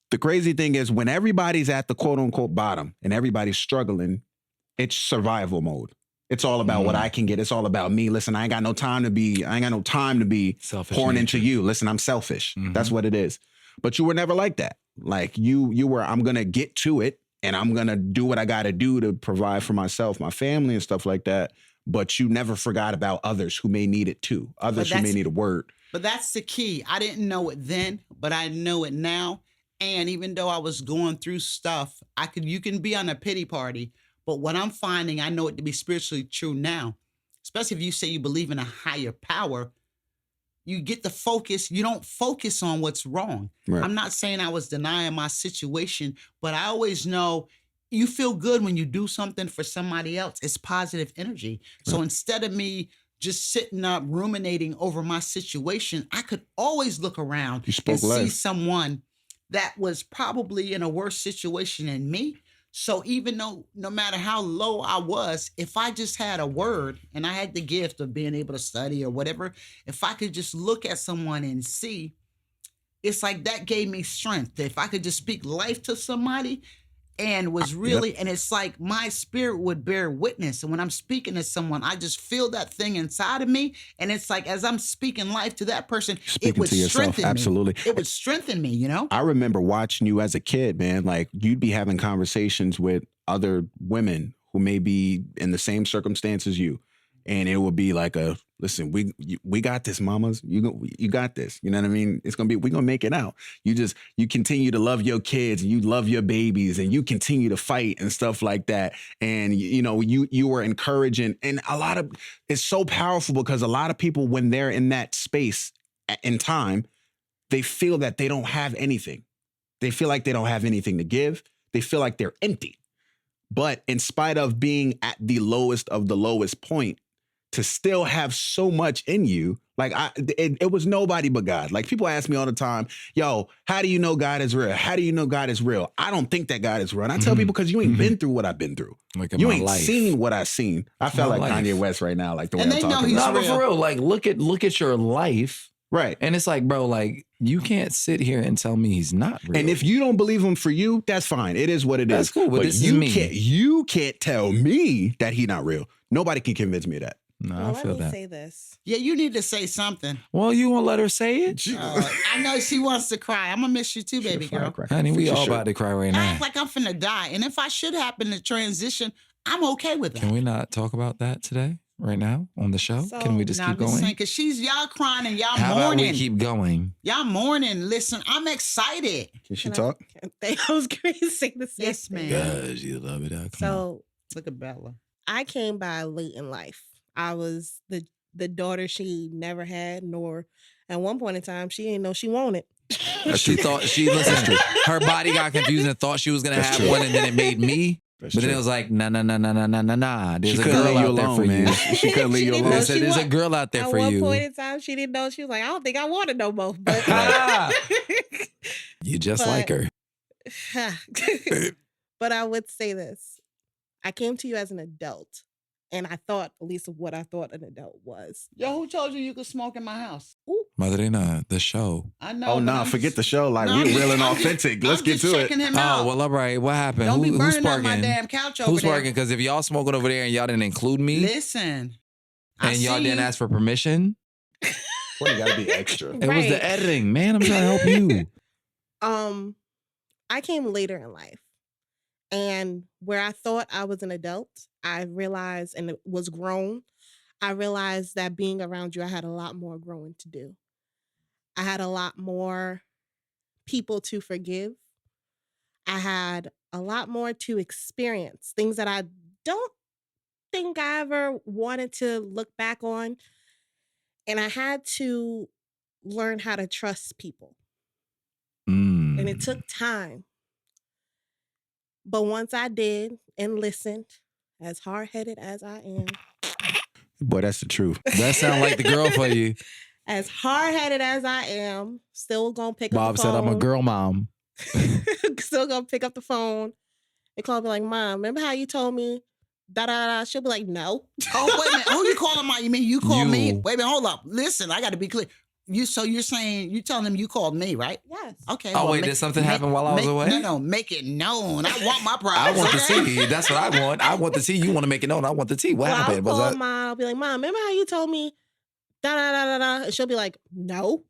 the crazy thing is when everybody's at the quote unquote bottom and everybody's struggling, it's survival mode. It's all about what I can get. It's all about me. Listen, I ain't got no time to be selfish pouring into you. Listen, I'm selfish. That's what it is. But you were never like that. Like you were, I'm going to get to it and I'm going to do what I got to do to provide for myself, my family and stuff like that. But you never forgot about others who may need it too. Others who may need a word. But that's the key. I didn't know it then, but I know it now. And even though I was going through stuff, you can be on a pity party, but what I'm finding, I know it to be spiritually true now, especially if you say you believe in a higher power. You get the focus. You don't focus on what's wrong. Right. I'm not saying I was denying my situation, but I always know you feel good when you do something for somebody else. It's positive energy. Right. So instead of me just sitting up ruminating over my situation, I could always look around and see someone that was probably in a worse situation than me. So even though no matter how low I was, if I just had a word and I had the gift of being able to study or whatever, if I could just look at someone and see, it's like that gave me strength. If I could just speak life to somebody and was really, and it's like my spirit would bear witness. And when I'm speaking to someone, I just feel that thing inside of me. And it's like, as I'm speaking life to that person, it would strengthen me. Absolutely. It would strengthen me, I remember watching you as a kid, man. Like you'd be having conversations with other women who may be in the same circumstance as you. And it would be like listen, we got this, mamas. You got this. You know what I mean? We're going to make it out. You continue to love your kids and you love your babies and you continue to fight and stuff like that. And, you were encouraging, and it's so powerful because a lot of people, when they're in that space in time, they feel that they don't have anything. They feel like they don't have anything to give. They feel like they're empty. But in spite of being at the lowest of the lowest point, to still have so much in you, like it was nobody but God. Like people ask me all the time, yo, how do you know God is real? How do you know God is real? I don't think that God is real. And I tell people, because you ain't been through what I've been through. Like in You my ain't life. seen what I've seen. I felt like life. Kanye West right now, like the way And I'm they know talking he's about. No, but real. for real, like look at your life. Right. And it's like, bro, like you can't sit here and tell me he's not real. And if you don't believe him for you, that's fine. It is what it That's is. cool, but this is me. You can't tell me that he not real. Nobody can convince me of that. no, Well, I let feel me that. say this. Yeah, you need to say something. Well, you won't let her say it? I know she wants to cry. I'm gonna miss you too, baby girl. Honey, we Fix your all shirt. about to cry right I now. act like I'm finna die, and if I should happen to transition, I'm okay with that. Can we not talk about that today, right now, on the show? So- Can we just Now, keep I'm just going? saying, because y'all crying and y'all How about mourning. we keep going? Y'all mourning. Listen, I'm excited. Can she Can talk? I was going to say the same Yes, thing. ma'am. Gosh, you love it. Come on. So Look at Bella. I came by late in life. I was the daughter she never had, nor at one point in time she didn't know she wanted. She thought listened. Her body got confused and thought she was gonna That's have true. one, and then it made me. That's But then true. it was like, nah. There's She a couldn't girl leave you out there alone, for man. you. She couldn't leave She you didn't They know alone. said she there's a wa- girl out there At for one you. point in time, she didn't know. She was like, I don't think I want it no more. But You just But- like her. but I would say this. I came to you as an adult, and I thought, at least of what I thought an adult was. Yo, who told you could smoke in my house? Madrina, the show. I know. Oh, but nah, I'm forget just- the show. Like, No, I'm we're just- real and I'm just- authentic. Let's I'm get just to it. checking him out. Oh, well, all right. What happened? Don't be Who's burning up sparking? my damn couch over Who's there. sparking? Because if y'all smoking over there and y'all didn't include me, Listen. I and y'all see didn't you. ask for permission, Well, you gotta be extra. it was Right. the editing. Man, I'm trying to help you. I came later in life, and where I thought I was an adult, I realized, and it was grown. I realized that being around you, I had a lot more growing to do. I had a lot more people to forgive. I had a lot more to experience, things that I don't think I ever wanted to look back on. And I had to learn how to trust people. And it took time. But once I did and listened, as hard-headed as I am, Boy, that's the truth. That sound like the girl for you. as hard-headed as I am, still gonna pick up Bob the said, phone. I'm a girl mom. Still gonna pick up the phone and call me like, Mom, remember how you told me da-da-da? She'll be like, no. Oh, wait a minute. Who you calling my? You mean you called me? You. Wait a minute. Hold up. Listen, I got to be clear. So you're saying, you telling them you called me, right? Yes. Okay. Oh, well, wait, did something happen while I was away? No, make it known. I want my prize. I want to okay? see. That's what I want. I want to see. You want to make it known. I want to see. What Well, happened? I'll Was call that? Mom. I'll be like, Mom, remember how you told me da-da-da-da-da? And she'll be like, no.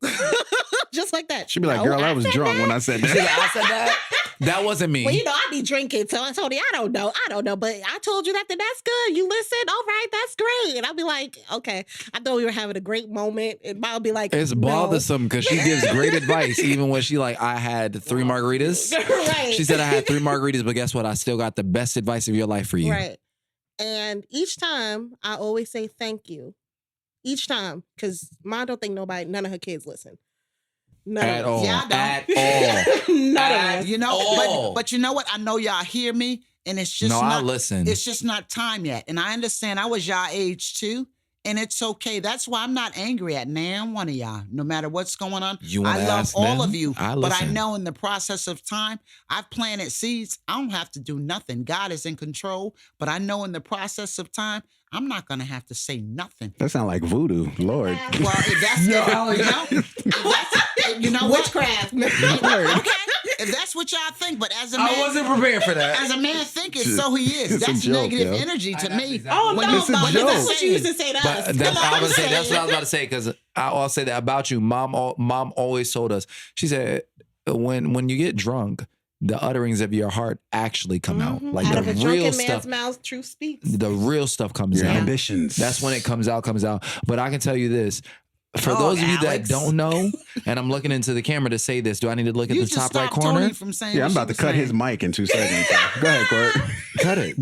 Just like that. She'd be like, "No, girl, I was said drunk that." when I said She said, that. I said that? That wasn't me. Well, you know, I be drinking, so I told you, I don't know. But I told you that, then that's good. You listen, all right, that's great. And I'll be like, okay. I thought we were having a great moment. And Mom will be like, It's no. bothersome because she gives great advice, even when she like, I had 3 margaritas. Right. She said I had 3 margaritas, but guess what? I still got the best advice of your life for you. Right. And each time I always say thank you. Each time. Because Mom don't think none of her kids listen. None At of us. all. Yeah, I don't. At all. None of us. You know, Oh. but you know what? I know y'all hear me, and it's just No, I not. listen. It's just not time yet, and I understand. I was y'all age too, and it's okay. That's why I'm not angry at now one of y'all. No matter what's going on, You wanna I love ask all them? of you. I But I listen. know in the process of time, I've planted seeds. I don't have to do nothing. God is in control. But I know in the process of time, I'm not gonna have to say nothing. That sound like voodoo, Lord. Well, if that's you know what? Witchcraft. Okay, if that's what y'all think, but as a man, I wasn't prepared for that. as a man thinking, so he is. It's a That's joke, negative yo. energy to That's me. exactly Oh, When no, you- It's a but joke. that's what you used to say to us. But that's, Come on, I was saying, say that's it. what I was about to say because I'll say that about you. Mom always told us. She said, when you get drunk, the utterings of your heart actually come out. Mhm. Like out the of a real drunken man's stuff. mouth, truth speaks. The real stuff comes Your out. ambitions. That's when it comes out. But I can tell you this. For Oh, those of you that Alex. don't know, and I'm looking into the camera to say this, do I need to look at You the just top right stopped corner? Toni from saying Yeah, I'm what about to she cut was his saying. mic in 2 seconds. So. Go ahead, Court. Cut it.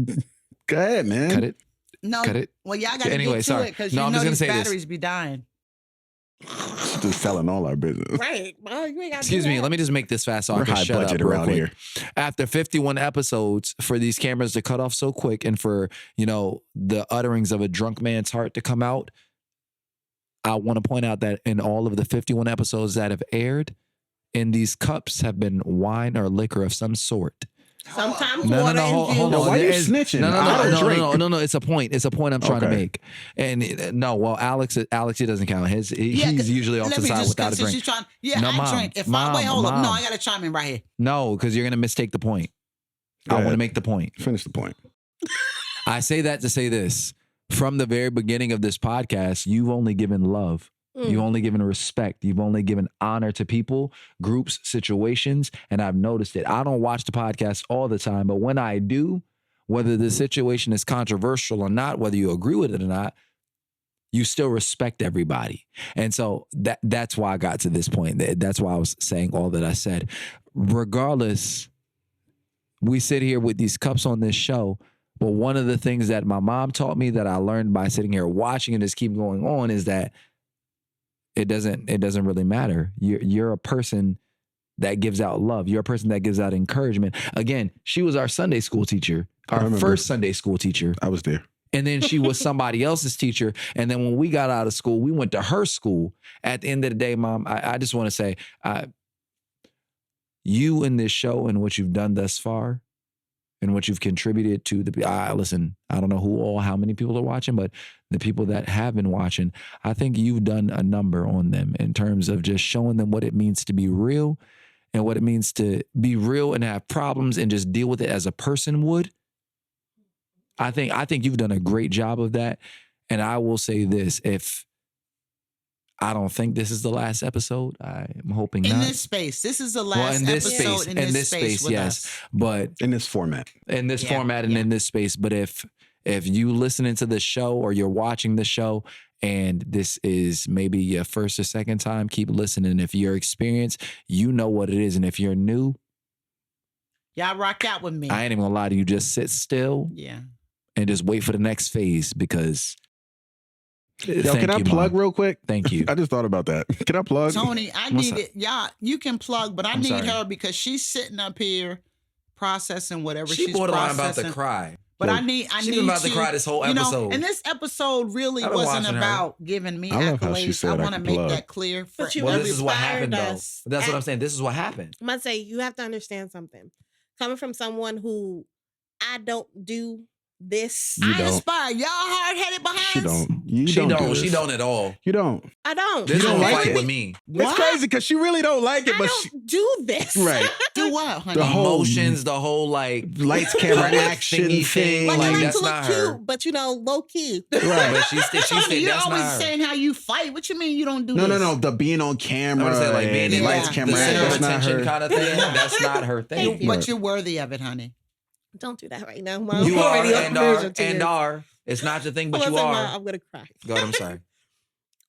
Go ahead, man. Cut it. No, Cut it. well, y'all got to Anyway, get to sorry. it because No, you I'm know just gonna these say this. batteries be dying. just telling all our business. Right. Well, you ain't gotta Excuse do me. that. Let me just make this fast so I We're can high shut budget up real around quick. here. After 51 episodes, for these cameras to cut off so quick and for, the utterings of a drunk man's heart to come out, I want to point out that in all of the 51 episodes that have aired, in these cups have been wine or liquor of some sort. Sometimes No, water hold and juice. on. Why you It's- snitching? No, I don't drink. no. It's a point. It's a point I'm trying to Okay. make. And no, well, Alex, he doesn't count. He's Yeah, usually off let the me side just without a since drink. she's trying- yeah, No, I Mom. drink. If Mom, wait, hold up. No, Mom. I gotta chime in right here. No, because you're gonna mistake the point. Go I want to ahead. make the point. Finish the point. I say that to say this. From the very beginning of this podcast, you've only given love. You've only given respect. You've only given honor to people, groups, situations, and I've noticed it. I don't watch the podcast all the time, but when I do, whether the situation is controversial or not, whether you agree with it or not, you still respect everybody. And so that's why I got to this point. That's why I was saying all that I said. Regardless, we sit here with these cups on this show, but one of the things that my mom taught me that I learned by sitting here watching and just keep going on is that it doesn't really matter. You're a person that gives out love. You're a person that gives out encouragement. Again, she was our Sunday school teacher, our first Sunday school teacher. I was there. And then she was somebody else's teacher. And then when we got out of school, we went to her school. At the end of the day, Mom, I just want to say, you in this show and what you've done thus far and what you've contributed to listen, I don't know how many people are watching, but the people that have been watching, I think you've done a number on them in terms of just showing them what it means to be real and what it means to be real and have problems and just deal with it as a person would. I think you've done a great job of that. And I will say this, I don't think this is the last episode. I'm hoping In not. this space, this is the last episode in this space with yes. us. But In this format. in this format and in this space. But if you listening to the show or you're watching the show and this is maybe your first or second time, keep listening. If you're experienced, you know what it is. And if you're new, Y'all rock out with me. I ain't even gonna lie to you. Just sit still Yeah. and just wait for the next phase because Yo, can I plug real quick? Thank you. I just thought about that. Can I plug? Tony, I What's need up? it. Y'all, you can plug, but I I'm need sorry. her because she's sitting up here processing whatever She she's borderline about processing. to cry. But Well, I need She been about to you- cry this whole you know, episode. and this episode really I've been wasn't watching her. about giving me I love how she accolades. said I I want to can make plug. that clear for But you Well, have this is what inspired happened, though. us. That's what I'm saying. This is what happened. I'm gonna say you have to understand something. Coming from someone who I don't do this. You I don't. inspire y'all hard-headed behinds. She don't. You She don't. don't. do She this. don't at all. You don't. I don't. This You don't don't like fight it? with me. What? It's crazy because she really don't like it, I but don't do this. right. Do what, honey? The whole Emotions, the whole like lights, camera, thingy action thing. thing. Like, Like, I like that's to look not cute, her. but low key. But she Tony, said you're that's always not her. saying how you fight. What you mean you don't do No, this? no, no. The being on I camera, would say like being and in lights, like, camera, the center of that's not attention her. kind of thing. That's not her thing. Thank you. But you're worthy of it, honey. Don't do that right now, Mom. You I'm are already on and verge are of tears. and are. It's not your thing, but Hold you on a second, are. Mom, I'm gonna cry. Go ahead. I'm sorry.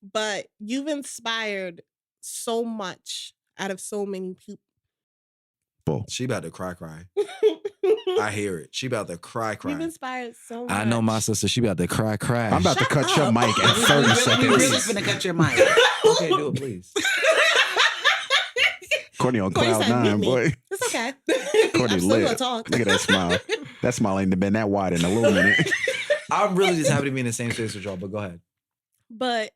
But you've inspired so much out of so many people. She about to cry. I hear it. She about to cry. You've inspired so much. I know my sister. She about to cry. I'm about to cut your up. mic in 30 We really seconds. finna cut your mic. Okay, do it, please. Courtney on Courtney cloud said, nine, "Meet me." boy. It's okay. Courtney I'm still gonna lit. talk. Look at that smile. That smile ain't been that wide in a little minute. I'm really just happy to be in the same space with y'all. But go ahead. But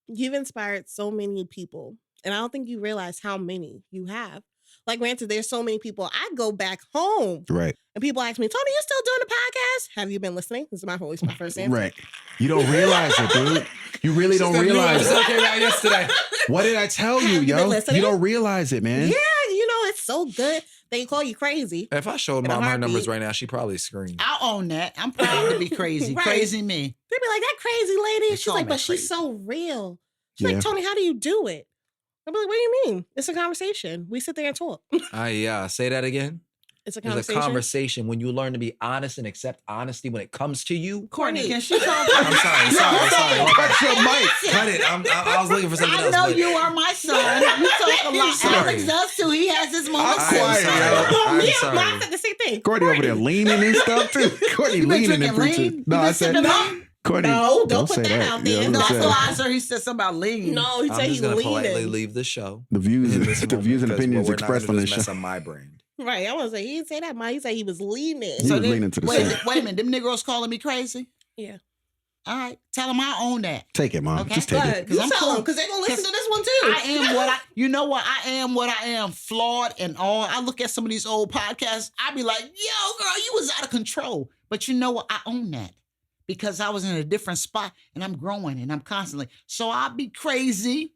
you've inspired so many people. And I don't think you realize how many you have. Like, granted, there's so many people. I go back home Right, and people ask me, Tony, you still doing the podcast? Have you been listening? This is always my first answer. right. You don't realize it, dude. You really don't realize it. came out yesterday. What did I tell you, Have you been yo? listening? You don't realize it, man. Yeah, it's so good. They call you crazy. If I showed In a Mom her heartbeat. numbers right now, she probably scream. I'll own that. I'm proud to be crazy. Right. Crazy me. They'd be like, that crazy lady. They She's call like, me but crazy. she's so real. She's Yeah. like, Tony, how do you do it? I'm like, what do you mean? It's a conversation. We sit there and talk. Say that again. It's a There's conversation. a conversation when you learn to be honest and accept honesty when it comes to you. Courtney, can she talk? I'm sorry. Cut your mic. Cut it. I was looking for something I else. know but you are my son. You talk a lot. Sorry. Alex does too. He has his moments I'm too. quiet, yo. I'm Me sorry. and Mom said the same thing. Courtney over there leaning and stuff too. Courtney You been leaning and drinking preaching. lean? No, You I been said sipping no. lean? Courtney, No, don't put say that out Yeah, there. I was No, gonna I say, thought I said he said something about lean. No, he I'm said just he gonna politely leaning. leave the show. the views, in this the moment, views and 'cause opinions what we're not expressed on gonna this do is show. mess up my brand. Right. I want to say he didn't say that, Ma. He said he was leaning. He was leaning to the wait, side. wait a minute. Them Negroes calling me crazy? Yeah. All right. Tell them I own that. Take it, Mom. Okay. Just take it. But 'Cause you I'm tell cool. them because they're going to listen to this one too. I am what I, you know what? I am what I am, flawed and all. I look at some of these old podcasts, I be like, yo, girl, you was out of control. But you know what? I own that because I was in a different spot and I'm growing and I'm constantly. So I'll be crazy,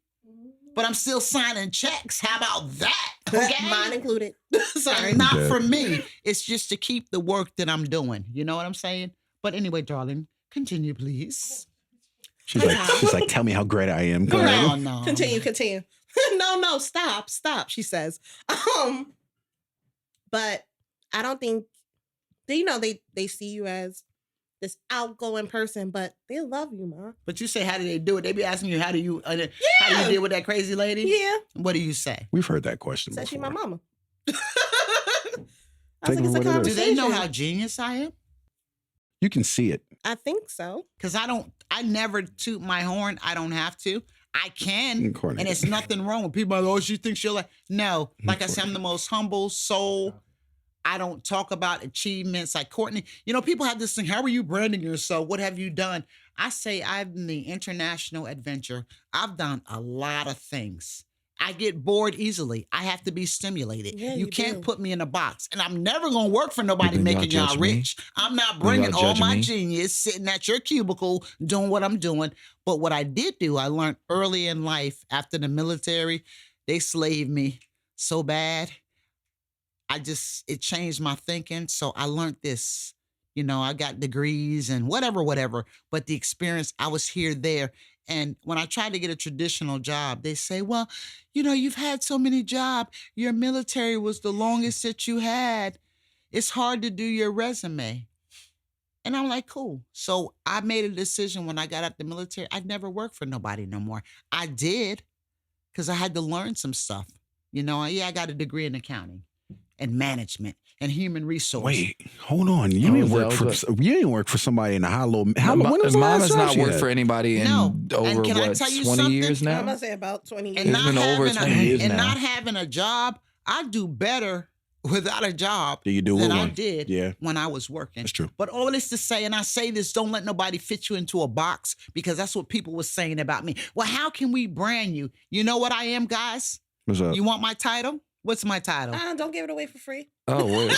but I'm still signing checks. How about that? Okay? Mine included. Sorry. And not Okay. for me. It's just to keep the work that I'm doing. You know what I'm saying? But anyway, darling, continue, please. She's like, tell me how great I am. Go ahead. No, no. Continue. No, stop, she says. But I don't think they see you as this outgoing person, but they love you, Ma. But you say, how do they do it? They be asking you, how do you deal with that crazy lady? Yeah. What do you say? We've heard that question Said she before. my mama. I Take think it it's a for what it is. Do conversation. they know how genius I am? You can see it. I think so. Because I never toot my horn. I don't have to. I can. Courtney. And it's nothing wrong with people. Like, oh, she thinks she'll like. No. Like I said, I'm the most humble soul. I don't talk about achievements like Courtney. You know, people have this thing, how are you branding yourself? What have you done? I say I'm the international adventure. I've done a lot of things. I get bored easily. I have to be stimulated. Yeah, you you can't do. put me in a box. And I'm never going to work for nobody You think making y'all y'all judge me? rich. I'm not Think bringing y'all all judge my me? genius sitting at your cubicle doing what I'm doing. But what I did do, I learned early in life after the military, they slaved me so bad. It changed my thinking. So I learned this. You know, I got degrees and whatever. But the experience, I was there. And when I tried to get a traditional job, they say, well, you know, you've had so many jobs. Your military was the longest that you had. It's hard to do your resume. And I'm like, cool. So I made a decision when I got out the military. I'd never work for nobody no more. I did because I had to learn some stuff. You know, I got a degree in accounting and management and human resources. Wait, hold on. You Oh, didn't is work that for somebody in a hollow. When Ma- was the last Mama's job not she worked had? for anybody in No. And over can I what, tell you 20 something? years I'm now? gonna say about 20 years. And It's been over 20 years and now. not having a job, I do better without a job Do you do than with I one? did Yeah. when I was working. That's true. But all this to say, and I say this, don't let nobody fit you into a box because that's what people were saying about me. Well, how can we brand you? You know what I am, guys? What's up? You want my title? What's my title? Don't give it away for free. Oh, wait.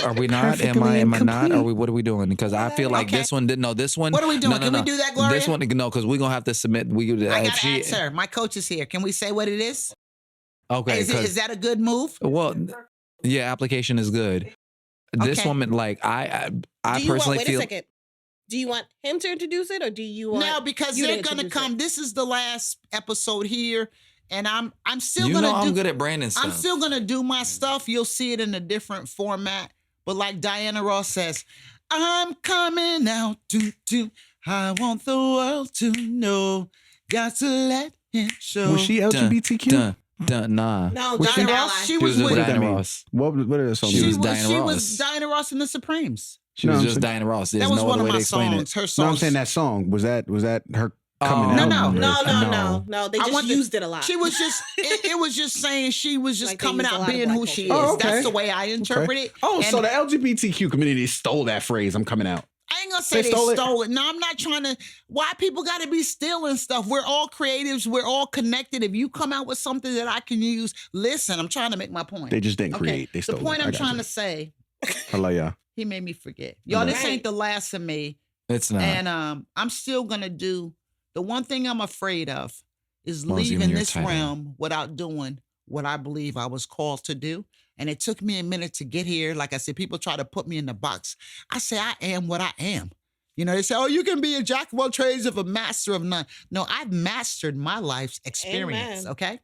Are we not? Am Perfectly I not? incomplete. Are we? What are we doing? Because I feel like Okay. this one didn't. No, this one. What are we doing? No, Can we do that, Gloria? This one, no, because we're gonna have to submit. I got to ask her. My coach is here. Can we say what it is? Okay, Is 'cause- that a good move? well, yeah, application is good. This Okay. woman, like I Do you personally want, wait feel. a second. Do you want him to introduce it or do you want No, because you to they're gonna introduce come. it? This is the last episode here, and I'm still You gonna know, do. I'm good at branding stuff. I'm still gonna do my stuff. You'll see it in a different format. But like Diana Ross says, I'm coming out to. I want the world to know. Got to let it show. Was she LGBTQ? Nah. No, Was Diana she- Ally. She She was was with. Diana mean? Ross. What did that song She mean? was Diana She Ross. was Diana Ross and the Supremes. She No, was I'm just saying- Diana Ross. There's That was no one other of way my to explain songs. it. Her No, song. I'm saying that song. Was that her Oh, coming out? No. No. They I just want the- used it a lot. She was just. It was just saying she was just Like they coming use a out lot of being black who she is. culture. Oh, okay. That's the way I interpret it. Oh, And so the LGBTQ community stole that phrase. I'm coming out. I ain't gonna say They they stole stole it? it. No, I'm not trying to. Why people got to be stealing stuff? We're all creatives. We're all connected. If you come out with something that I can use, listen. I'm trying to make my point. They just didn't Okay. create. They stole The point it. I'm trying to say. I love y'all. He made me forget. Y'all, this Right. ain't the last of me. It's not. And I'm still gonna do the one thing I'm afraid of is Well, it's even leaving your this title. realm without doing what I believe I was called to do. And it took me a minute to get here. Like I said, people try to put me in the box. I say I am what I am. You know, they say, oh, you can be a jack of all trades of a master of none. No, I've mastered my life's experience, Amen. okay?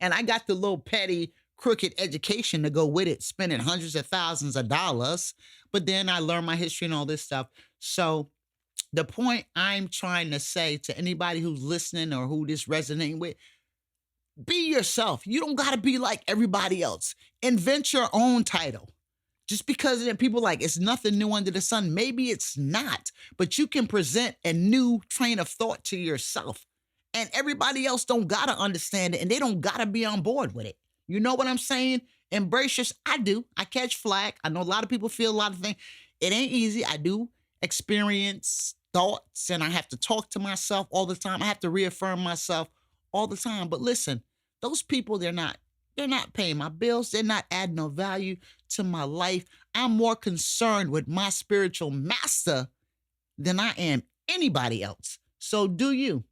And I got the little petty, crooked education to go with it, spending hundreds of thousands of dollars. But then I learned my history and all this stuff. So the point I'm trying to say to anybody who's listening or who this resonating with, be yourself. You don't got to be like everybody else. Invent your own title. Just because people like it's nothing new under the sun. Maybe it's not, but you can present a new train of thought to yourself, and everybody else don't gotta understand it, and they don't gotta be on board with it. You know what I'm saying? Embrace your. I do. I catch flack. I know a lot of people feel a lot of things. It ain't easy. I do experience thoughts, and I have to talk to myself all the time. I have to reaffirm myself all the time. But listen, those people, they're not paying my bills. They're not adding no value to my life. I'm more concerned with my spiritual master than I am anybody else. So do you.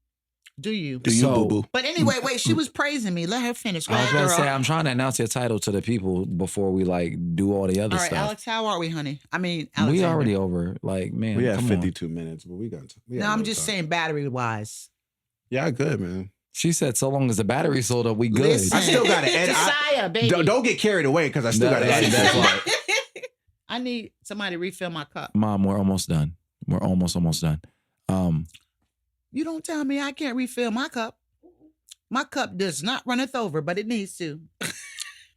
Do you, So- boo boo? But anyway, wait, she was praising me. Let her finish. Go I was ahead, going to girl. say, I'm trying to announce your title to the people before we like do all the other All right, stuff. Alex, how are we, honey? I mean, We Alexander. already over. Like, man, We have come 52 minutes, but we got. No, I'm just saying battery wise. Yeah, good, man. on. She said, so long as the battery's sold up, we good. Listen. I still got to edit. Josiah, baby. Don't get carried away because I still got to That- edit that's that why. part. I need somebody to refill my cup. Mom, we're almost done. We're almost done. You don't tell me I can't refill my cup. My cup does not runneth over, but it needs to.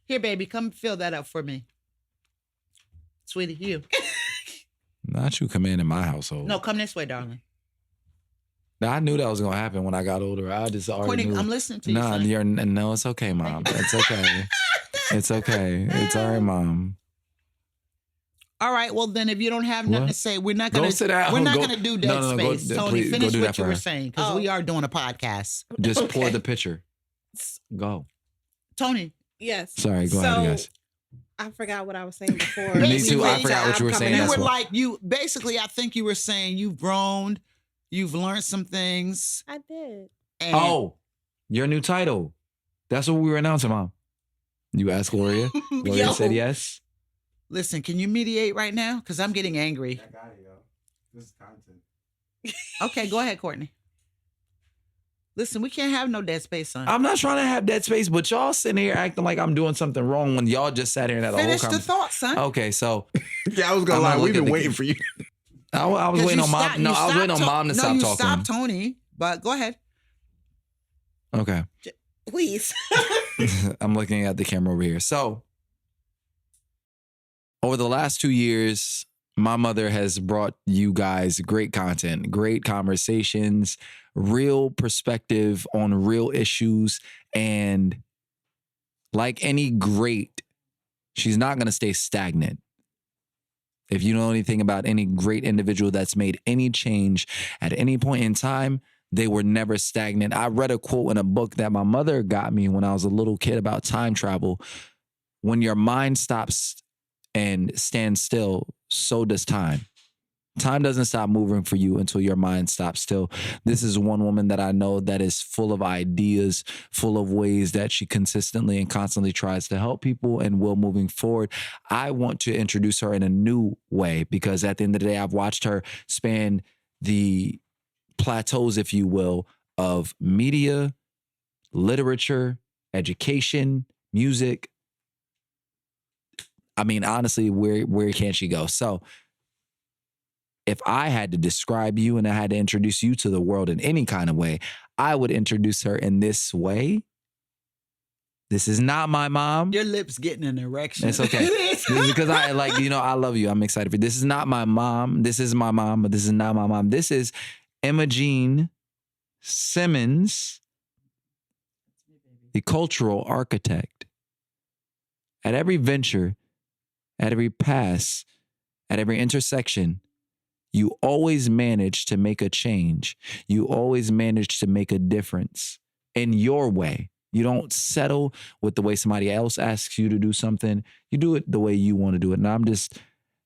Here, baby, come fill that up for me. Sweetie, you. Not you commanding my household. No, come this way, darling. Now, I knew that was gonna happen when I got older. I just already Courtney, knew. I'm listening to you. Nah, son. no, it's okay, Mom. It's okay. It's okay. It's all right, Mom. All right, well then, if you don't have nothing What? to say, we're not Go gonna sit down. We're not Go- gonna do No, dead no, go- space. please, Tony, go finish do that what you for were her. saying because Oh. we are doing a podcast. Just pour Okay. the pitcher. Go. Tony, Yes. Sorry, go ahead, you guys. I forgot what I was saying before. Me too, I forgot what you were saying. you That's were what- like basically. I think you were saying you've grown, you've learned some things. I did. And Oh, your new title. That's what we were announcing, Mom. You asked Gloria. Gloria Yo. said yes. Listen, can you mediate right now? Because I'm getting angry. I got it, yo. This is content. Okay, go ahead, Courtney. Listen, we can't have no dead space, son. I'm not trying to have dead space, but y'all sitting here acting like I'm doing something wrong when y'all just sat here and had a whole Finish the conversation. thought, son. Okay, so Yeah, I was gonna I'm lie. not We've looking been at waiting for you. I was 'Cause waiting you on Mom. stopped- No, you I was waiting on stopped Mom to no, stop you talking. stopped Tony, but go ahead. Okay. Please. I'm looking at the camera over here. So, over the last 2 years, my mother has brought you guys great content, great conversations, real perspective on real issues. And like any great, she's not going to stay stagnant. If you know anything about any great individual that's made any change at any point in time, they were never stagnant. I read a quote in a book that my mother got me when I was a little kid about time travel. When your mind stops and stands still, so does time. Time doesn't stop moving for you until your mind stops still. This is one woman that I know that is full of ideas, full of ways that she consistently and constantly tries to help people and will moving forward. I want to introduce her in a new way because at the end of the day, I've watched her span the plateaus, if you will, of media, literature, education, music. I mean, honestly, where can she go? So if I had to describe you and I had to introduce you to the world in any kind of way, I would introduce her in this way. This is not my mom. Your lips getting an erection. It's okay. This is because I I love you. I'm excited for you. This is not my mom. This is my mom, but this is not my mom. This is Imogene Simmons, the cultural architect. At every venture, at every pass, at every intersection, you always manage to make a change. You always manage to make a difference in your way. You don't settle with the way somebody else asks you to do something. You do it the way you want to do it. And I'm just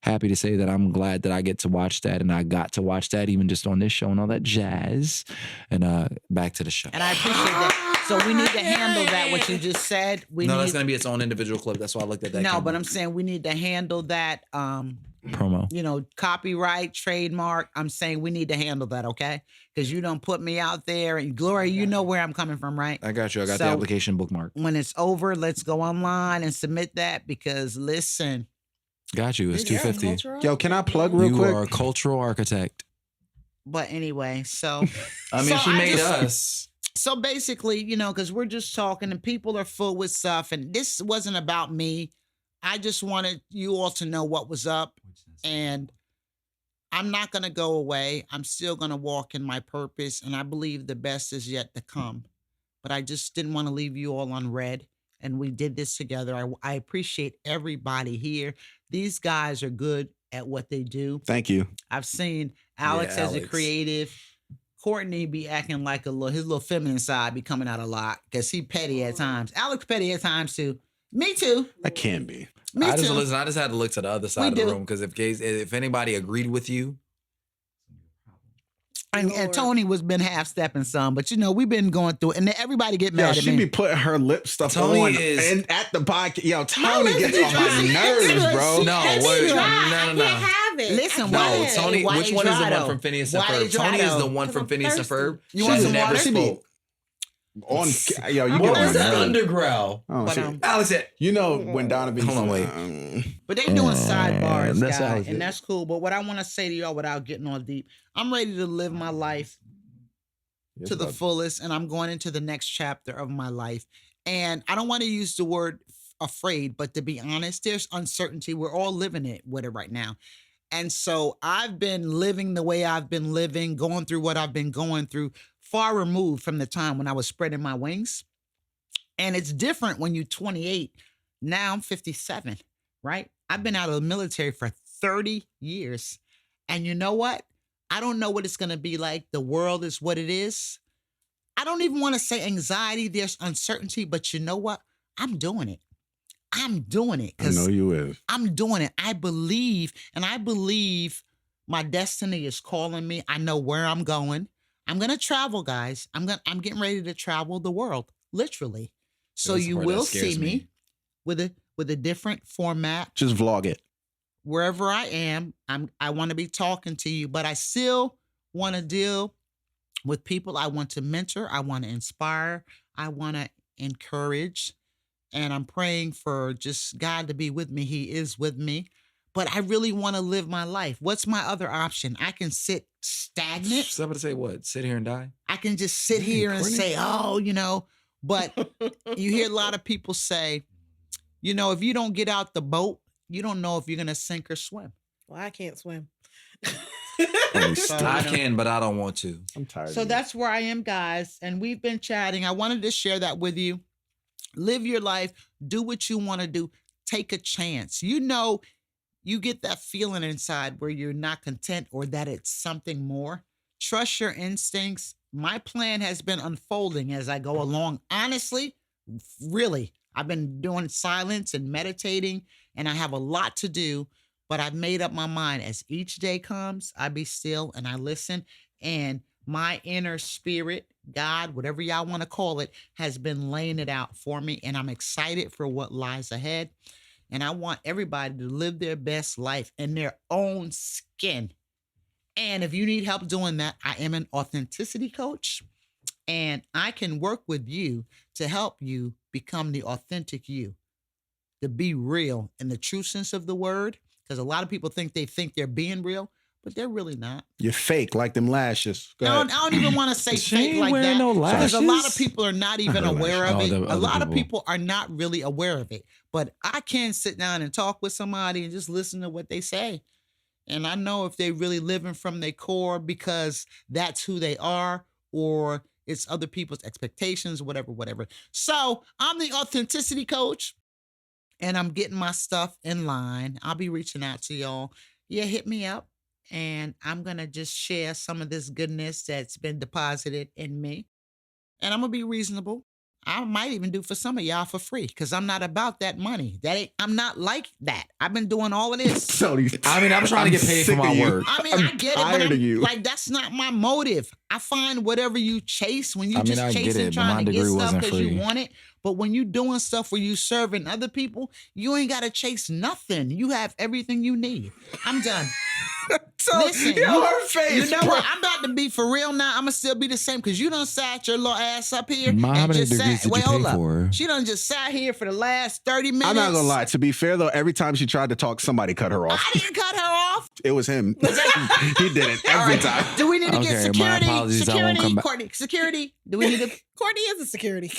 happy to say that I'm glad that I get to watch that, and I got to watch that even just on this show and all that jazz. And back to the show. And I appreciate that. So we need to handle that, what you just said. That's going to be its own individual clip. That's why I looked at that. No, camera. but I'm saying we need to handle that, promo. Copyright, trademark. I'm saying we need to handle that, okay? Because you don't put me out there. And Gloria, you know where I'm coming from, right? I got you. I got the So- application bookmark. When it's over, let's go online and submit that because listen, Got you. It's You're a $250. cultural Yo, can I plug architect. real You quick? are a cultural architect. but anyway, so I mean, So she I made just- us. so basically, because we're just talking and people are full with stuff, and this wasn't about me. I just wanted you all to know what was up. And I'm not going to go away. I'm still going to walk in my purpose. And I believe the best is yet to come. But I just didn't want to leave you all on red. And we did this together. I appreciate everybody here. These guys are good at what they do. Thank you. I've seen Alex as a creative. Courtney be acting like his little feminine side be coming out a lot because he petty at times. Alex petty at times too. Me too. I can be. Me I too. just had to look to the other side of the room because if anybody agreed with you. And Toni was been half stepping some, but we've been going through it, and everybody get mad at me. She be putting her lip stuff Toni on is at the podcast. Yo, Toni gets on my nerves, bro. No. I can't have it. Listen, No, Toni. Which one is the one from Phineas and Ferb? Toni is the one from Phineas and Ferb. You want some never water? spoke. Yo, you What get on was my that nerves. underground? Oh, But, shit. Alex, You know when Donovan. Hold on, wait. But they doing sidebars, that's how guys, it and is. that's cool. But what I want to say to y'all without getting all deep, I'm ready to live my life to the fullest, and I'm going into the next chapter of my life. And I don't want to use the word afraid, but to be honest, there's uncertainty. We're all living it with it right now. And so I've been living the way I've been living, going through what I've been going through, far removed from the time when I was spreading my wings. And it's different when you're 28. Now I'm 57, right? I've been out of the military for 30 years. And you know what? I don't know what it's going to be like. The world is what it is. I don't even want to say anxiety. There's uncertainty, but you know what? I'm doing it. I'm doing it. I know you is. I'm doing it. I believe my destiny is calling me. I know where I'm going. I'm going to travel, guys. I'm getting ready to travel the world, literally. So That's the you part that will scares see me with a different format. Just vlog it. Wherever I am, I want to be talking to you, but I still want to deal with people. I want to mentor. I want to inspire. I want to encourage. And I'm praying for just God to be with me. He is with me. But I really want to live my life. What's my other option? I can sit stagnant. Somebody say what? Sit here and die? I can just sit here and say, but you hear a lot of people say, if you don't get out the boat, you don't know if you're going to sink or swim. Well, I can't swim. I can, but I don't want to. I'm tired. So that's where I am, guys. And we've been chatting. I wanted to share that with you. Live your life. Do what you want to do. Take a chance. You get that feeling inside where you're not content or that it's something more. Trust your instincts. My plan has been unfolding as I go along. Honestly, really, I've been doing silence and meditating, and I have a lot to do, but I've made up my mind. As each day comes, I be still and I listen, and my inner spirit, God, whatever y'all want to call it, has been laying it out for me, and I'm excited for what lies ahead. And I want everybody to live their best life in their own skin. And if you need help doing that, I am an authenticity coach, and I can work with you to help you become the authentic you, to be real in the true sense of the word. Because a lot of people think they're being real, but they're really not. You're fake like them lashes. Go I ahead. don't even want to say She fake ain't like wearing that. no Because a lot of lashes. people are not even aware of Oh, it. the A other lot of people. people are not really aware of it. But I can sit down and talk with somebody and just listen to what they say. And I know if they really living from their core because that's who they are, or it's other people's expectations, whatever. So I'm the authenticity coach, and I'm getting my stuff in line. I'll be reaching out to y'all. Yeah, hit me up. And I'm going to just share some of this goodness that's been deposited in me. And I'm going to be reasonable. I might even do for some of y'all for free because I'm not about that money. I'm not like that. I've been doing all of this. Tony, I mean, I'm trying to get paid for sick my of you. work. I mean, I get it, but tired of you. like that's not my motive. I find whatever you chase when you I mean, just I get chasing it, but trying my to get degree stuff wasn't because you free. want it. But when you doing stuff where you serving other people, you ain't got to chase nothing. You have everything you need. I'm done. Listen, her face. You know what? I'm about to be for real now. I'm gonna still be the same because you done sat your little ass up here. Ma, how and many just degrees sat. did you Wait, hold pay up. for? She done just sat here for the last 30 minutes. I'm not gonna lie. To be fair though, every time she tried to talk, somebody cut her off. I didn't cut her off. It was him. He did it every time. Do we need to get Okay, my security? apologies, I won't Security, come back. Courtney. Security. Do we need to? Courtney is a security.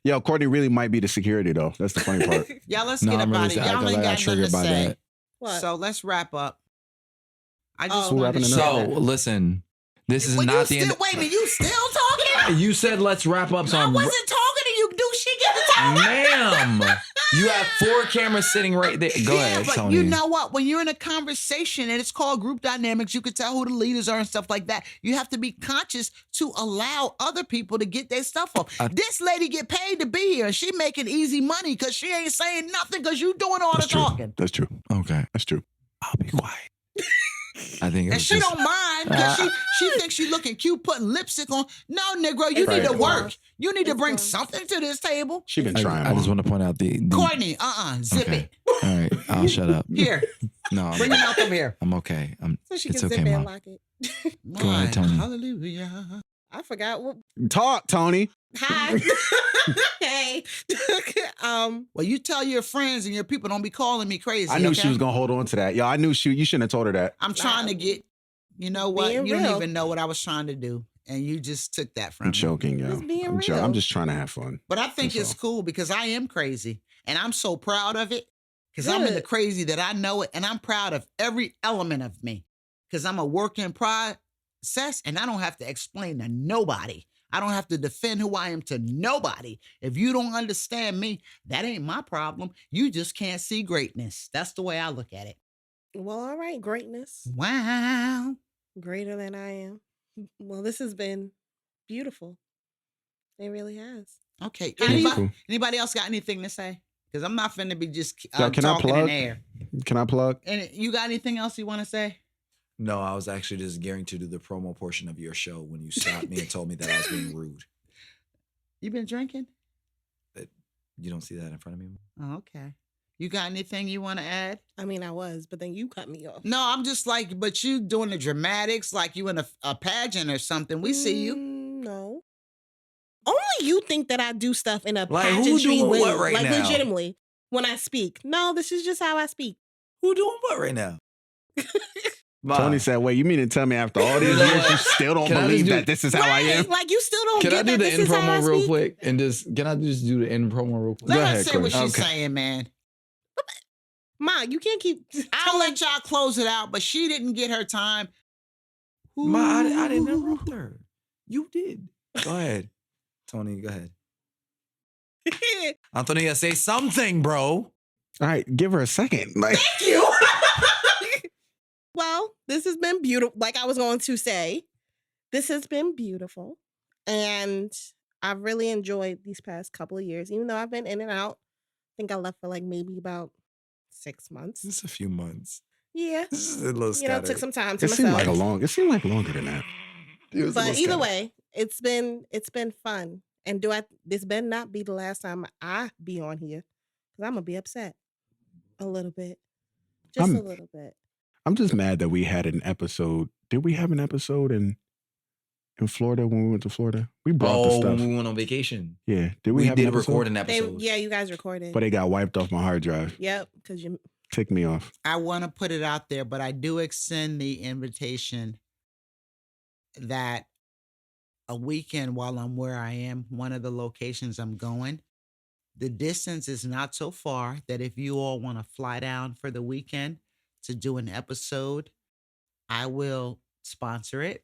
Yo, Courtney really might be the security though. That's the funny part. Y'all, let's No, get I'm about really it. sad Y'all 'cause ain't I got got nothing to triggered by say. that. What? So let's wrap up. I just Oh. wanted Wrapping to it say. up. So listen, this is Well, not the end. Wait a minute, you still talking? You said let's wrap up. So I I'm wasn't talking to you. Do she get the time? ma'am. You have 4 cameras sitting right there. Go ahead, but Toni. you know what? When you're in a conversation and it's called group dynamics, you can tell who the leaders are and stuff like that. You have to be conscious to allow other people to get their stuff off. This lady get paid to be here. She making easy money because she ain't saying nothing because you doing all That's the true. talking. That's true. Okay, That's true. I'll be quiet. I think it And was she just, don't mind because she thinks she looking cute putting lipstick on. No, Negro, you It's need to right. work. You need to It's bring fine. something to this table. She been trying. I just Mom. want to point out the Courtney, zip okay. it. All right, I'll shut up. Here, No, bring your mouth over here. I'm okay. So she It's can okay, zip it and Mom. lock it. Go ahead, Toni. Hallelujah. I forgot what. Talk, Tony. Hi. Hey. Well, you tell your friends and your people don't be calling me crazy. I knew okay? she was gonna hold on to that. Yo, I knew you shouldn't have told her that. I'm trying to get, you know what? Being You don't real. even know what I was trying to do. And you just took that from I'm me. joking, yo. Just being I'm real. I'm just trying to have fun. But I think That's it's cool because I am crazy. And I'm so proud of it. Because I'm in the Good. crazy that I know it. And I'm proud of every element of me. Because I'm a work in process and I don't have to explain to nobody. I don't have to defend who I am to nobody. If you don't understand me, that ain't my problem. You just can't see greatness. That's the way I look at it. Well, all right. Greatness. Wow. Greater than I am. Well, this has been beautiful. It really has. Okay. How do you- Anybody else got anything to say? Because I'm not finna be just Yo, can I talking in plug? air. Can I plug? And you got anything else you want to say? No, I was actually just gearing to do the promo portion of your show when you stopped me and told me that I was being rude. You been drinking? You don't see that in front of me? Oh, okay. You got anything you want to add? I mean, I was, but then you cut me off. No, I'm just like, but you doing the dramatics like you in a pageant or something. We see you. No. Only you think that I do stuff in a Like, who pageantry doing way. what right like now? legitimately when I speak. No, this is just how I speak. Who doing what right now? Tony said, "Wait, you mean to tell me after all these years you still don't Can I just believe do- that this is how I Right, am?" like you still don't Can get I do that the this end is how I promo real speak? quick and just can I just do the end promo real quick? Let Go her ahead, say what Chris. she's Okay. saying, man. Ma, you can't keep. I'll let y'all close it out, but she didn't get her time. Ma, I didn't interrupt her. You did. Go ahead, Tony. Go ahead. Antonia, say something, bro. All right, give her a second. Like, Thank you. Well, this has been beautiful. Like I was going to say, this has been beautiful. And I've really enjoyed these past couple of years, even though I've been in and out. I think I left for like maybe about 6 months. Just a few months. Yeah. This is a little You know, scattered. took some time to it seemed myself. like it seemed like longer than that. It was a But little either scattered. way, it's been fun. And this better not be the last time I be on here. Because I'm gonna be upset. A little bit. Just a little bit. I'm just mad that we had an episode. Did we have an episode in Florida when we went to Florida? We brought the Oh, stuff. when we went on vacation. Yeah, did we We have did an episode? record an They, episode. yeah, you guys recorded. But it got wiped off my hard drive. Yep, because you Ticked me off. I want to put it out there, but I do extend the invitation that a weekend while I'm where I am, one of the locations I'm going, the distance is not so far that if you all want to fly down for the weekend to do an episode, I will sponsor it.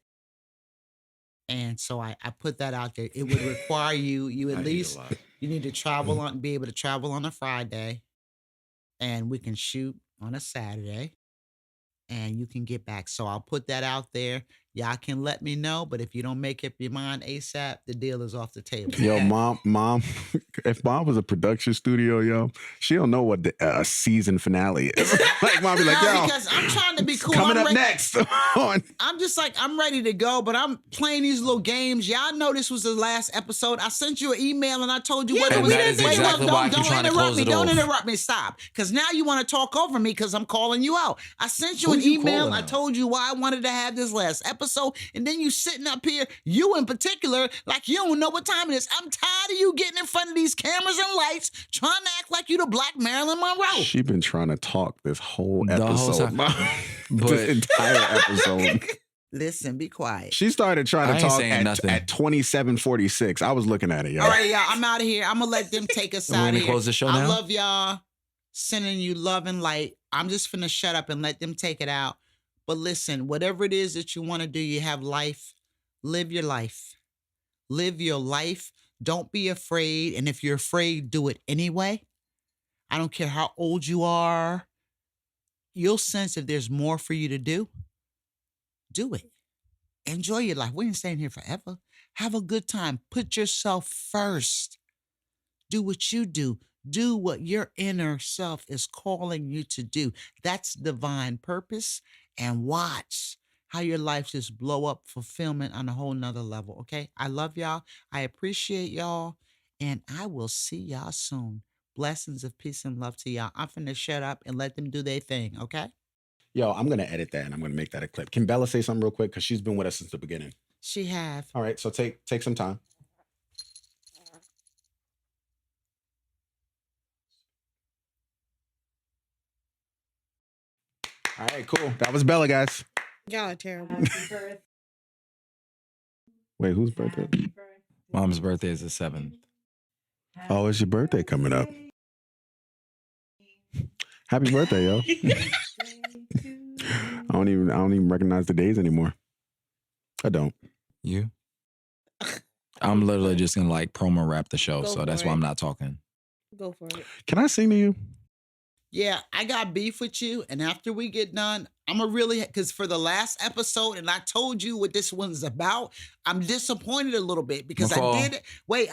And so I put that out there. It would require you I at need a least, lot. you need to travel on, be able to travel on a Friday, and we can shoot on a Saturday, and you can get back. So I'll put that out there. Y'all can let me know, but if you don't make up your mind ASAP, the deal is off the table. Yo, okay? mom, if mom was a production studio, yo, she don't know what the season finale is. Like, mom be like, No, yo, because I'm trying to be cool. coming I'm up ready- next. on. I'm just like, I'm ready to go, but I'm playing these little games. Y'all know this was the last episode. I sent you an email and I told you Yeah, what but it we was. didn't And that is say exactly why I keep don't trying to interrupt close me. it Don't off. interrupt me. Stop. Because now you want to talk over me because I'm calling you out. I sent you Who an you email. calling I out? told you why I wanted to have this last episode. And then you sitting up here, you in particular, like you don't know what time it is. I'm tired of you getting in front of these cameras and lights, trying to act like you the Black Marilyn Monroe. She been trying to talk this whole The whole episode. time. mom. But- this entire episode. Listen, be quiet. She started trying I to ain't talk saying nothing. at 27:46. I was looking at it, y'all. All right, y'all. I'm out of here. I'm gonna let them take us And we're out of gonna here. close the show I now? love y'all. Sending you love and light. I'm just finna shut up and let them take it out. But listen, whatever it is that you want to do, you have life. Live your life. Live your life. Don't be afraid. And if you're afraid, do it anyway. I don't care how old you are. You'll sense if there's more for you to do. Do it. Enjoy your life. We ain't staying here forever. Have a good time. Put yourself first. Do what you do. Do what your inner self is calling you to do. That's divine purpose. And watch how your life just blow up fulfillment on a whole nother level. Okay. I love y'all. I appreciate y'all. And I will see y'all soon. Blessings of peace and love to y'all. I'm finna shut up and let them do their thing. Okay. Yo, I'm gonna edit that and I'm gonna make that a clip. Can Bella say something real quick? Because she's been with us since the beginning. She have. All right, so take some time. All right, cool. That was Bella, guys. Y'all are terrible. Wait, whose birthday? Mom's birthday is the 7th. Oh, it's your birthday coming up. Happy birthday, yo. I don't even recognize the days anymore. I don't. You? I'm literally just gonna like promo rap the show, Go so for that's it. why I'm not talking. Go for it. Can I sing to you? Yeah, I got beef with you. And after we get done, I'm a really, because for the last episode, and I told you what this one's about, I'm disappointed a little bit because McCall.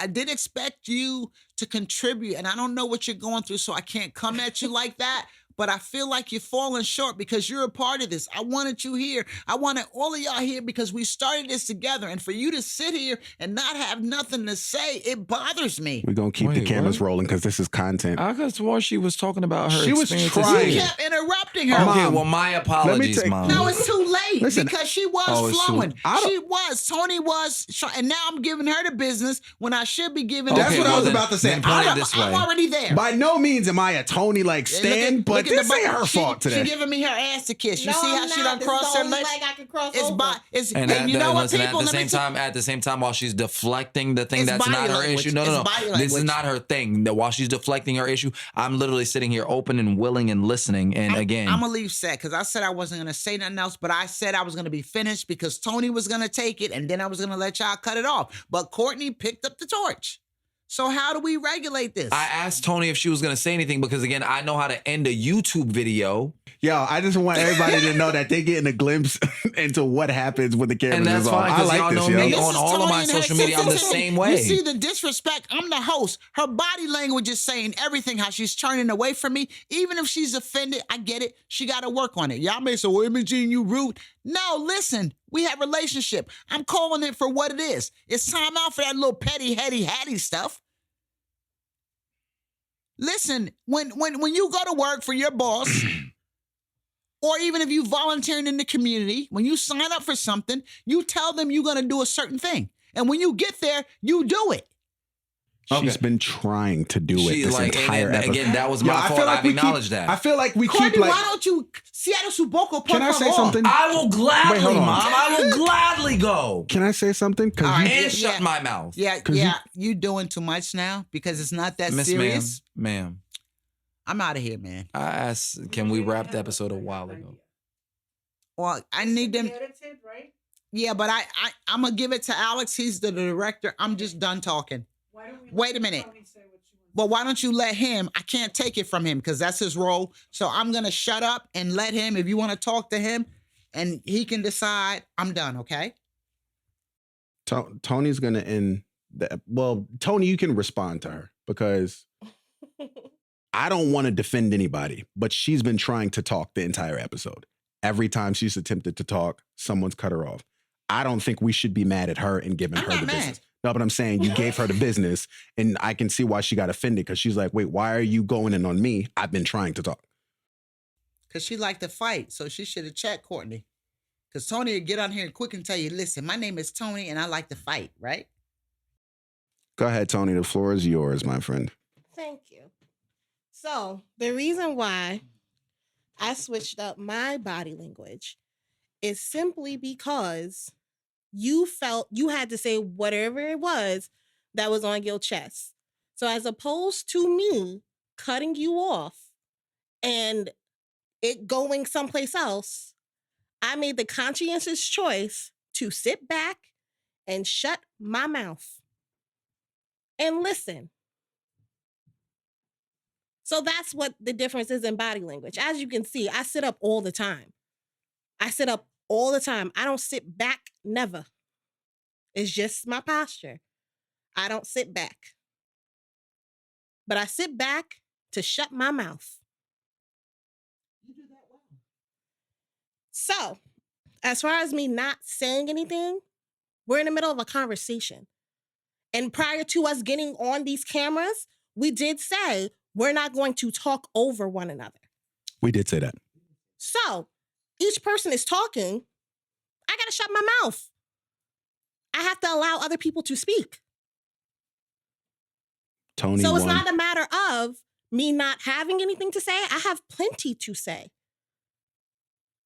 I did expect you to contribute. And I don't know what you're going through, so I can't come at you like that. But I feel like you're falling short because you're a part of this. I wanted you here. I wanted all of y'all here because we started this together. And for you to sit here and not have nothing to say, it bothers me. We're going to keep the Wait, cameras what? rolling because this is content. I could swear she was talking about her She was experiences trying. You here. kept interrupting her. Okay, Mom, well, my apologies, take- Mom. No, it's too late Listen, because she was oh, it's too- flowing. I don't- She was. Toni was. And now I'm giving her the business when I should be giving That's Okay, what I well, was then- about to say. then point it this way. I'm already there. By no means am I a Toni like stan, but this ain't her fault today. She giving me her ass to kiss. You No, see how I'm she not. done This crossed is the her only legs? leg I can cross It's over. by. It's And and you know what, listen, people? at the same time, while she's deflecting the thing It's that's not body her language. issue. No, It's no, body no. This is language. not her thing. While she's deflecting her issue, I'm literally sitting here open and willing and listening. And again, I'm gonna leave set because I said I wasn't gonna say nothing else, but I said I was gonna be finished because Toni was gonna take it, and then I was gonna let y'all cut it off. But Courtney picked up the torch. So how do we regulate this? I asked Toni if she was going to say anything because, again, I know how to end a YouTube video. Yo, I just want everybody to know that they're getting a glimpse into what happens when the cameras And that's is on. fine I because like y'all this, know yo. me This on is all of Toni my and her social media. I'm the sensitivity. same way. You see the disrespect? I'm the host. Her body language is saying everything, how she's turning away from me. Even if she's offended, I get it. She got to work on it. Y'all may say, well, Imogene, you rude. No, listen, we have relationship. I'm calling it for what it is. It's time out for that little petty, heady, hatty stuff. Listen, when you go to work for your boss, or even if you volunteering in the community, when you sign up for something, you tell them you're going to do a certain thing. And when you get there, you do it. She's Okay. been trying to do it She, this like, entire and episode. again, that was Yo, my I fault. feel like I've we acknowledged keep, that. I feel like we Courtney, keep like. why don't you Seattle Suboko? Can I say something? I will gladly, Wait, hold on. Mom. I will gladly go. Can I say something? Because All right. And Yeah. shut my mouth. Yeah, 'Cause you doing too much now because it's not that Miss serious. ma'am. I'm out of here, man. I asked, can we wrap the episode a while ago? Well, I need them. Edited, right? Yeah, but I'm gonna give it to Alex. He's the director. I'm just done talking. Wait a minute. But why don't you let him? I can't take it from him because that's his role. So I'm gonna shut up and let him. If you want to talk to him, and he can decide. I'm done. Okay. Toni's gonna end. Well, Toni, you can respond to her because I don't want to defend anybody, but she's been trying to talk the entire episode. Every time she's attempted to talk, someone's cut her off. I don't think we should be mad at her and giving I'm her not the mad. business. No, but I'm saying you gave her the business, and I can see why she got offended because she's like, wait, why are you going in on me? I've been trying to talk. Because she liked to fight, so she should have checked Courtney. Because Toni would get on here quick and tell you, listen, my name is Toni and I like to fight, right? Go ahead, Toni. The floor is yours, my friend. Thank you. So the reason why I switched up my body language is simply because you felt you had to say whatever it was that was on your chest. So as opposed to me cutting you off and it going someplace else, I made the conscientious choice to sit back and shut my mouth and listen. So that's what the difference is in body language. As you can see, I sit up all the time. I sit up all the time. I don't sit back, never. It's just my posture. I don't sit back. But I sit back to shut my mouth. You do that well. So, as far as me not saying anything, we're in the middle of a conversation. And prior to us getting on these cameras, we did say we're not going to talk over one another. We did say that. So, each person is talking. I got to shut my mouth. I have to allow other people to speak. Toni So it's won. not a matter of me not having anything to say. I have plenty to say.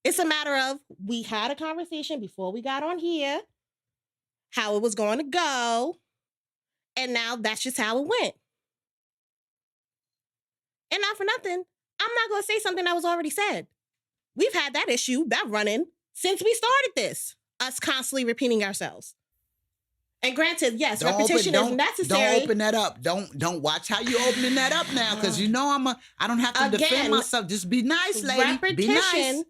It's a matter of we had a conversation before we got on here, how it was going to go, and now that's just how it went. And not for nothing, I'm not going to say something that was already said. We've had that issue, that running, since we started this, us constantly repeating ourselves. And granted, yes, repetition is necessary. Don't open that up. Don't watch how you opening that up now, because you know I don't have to defend myself. Just be nice, lady. Repetition be nice.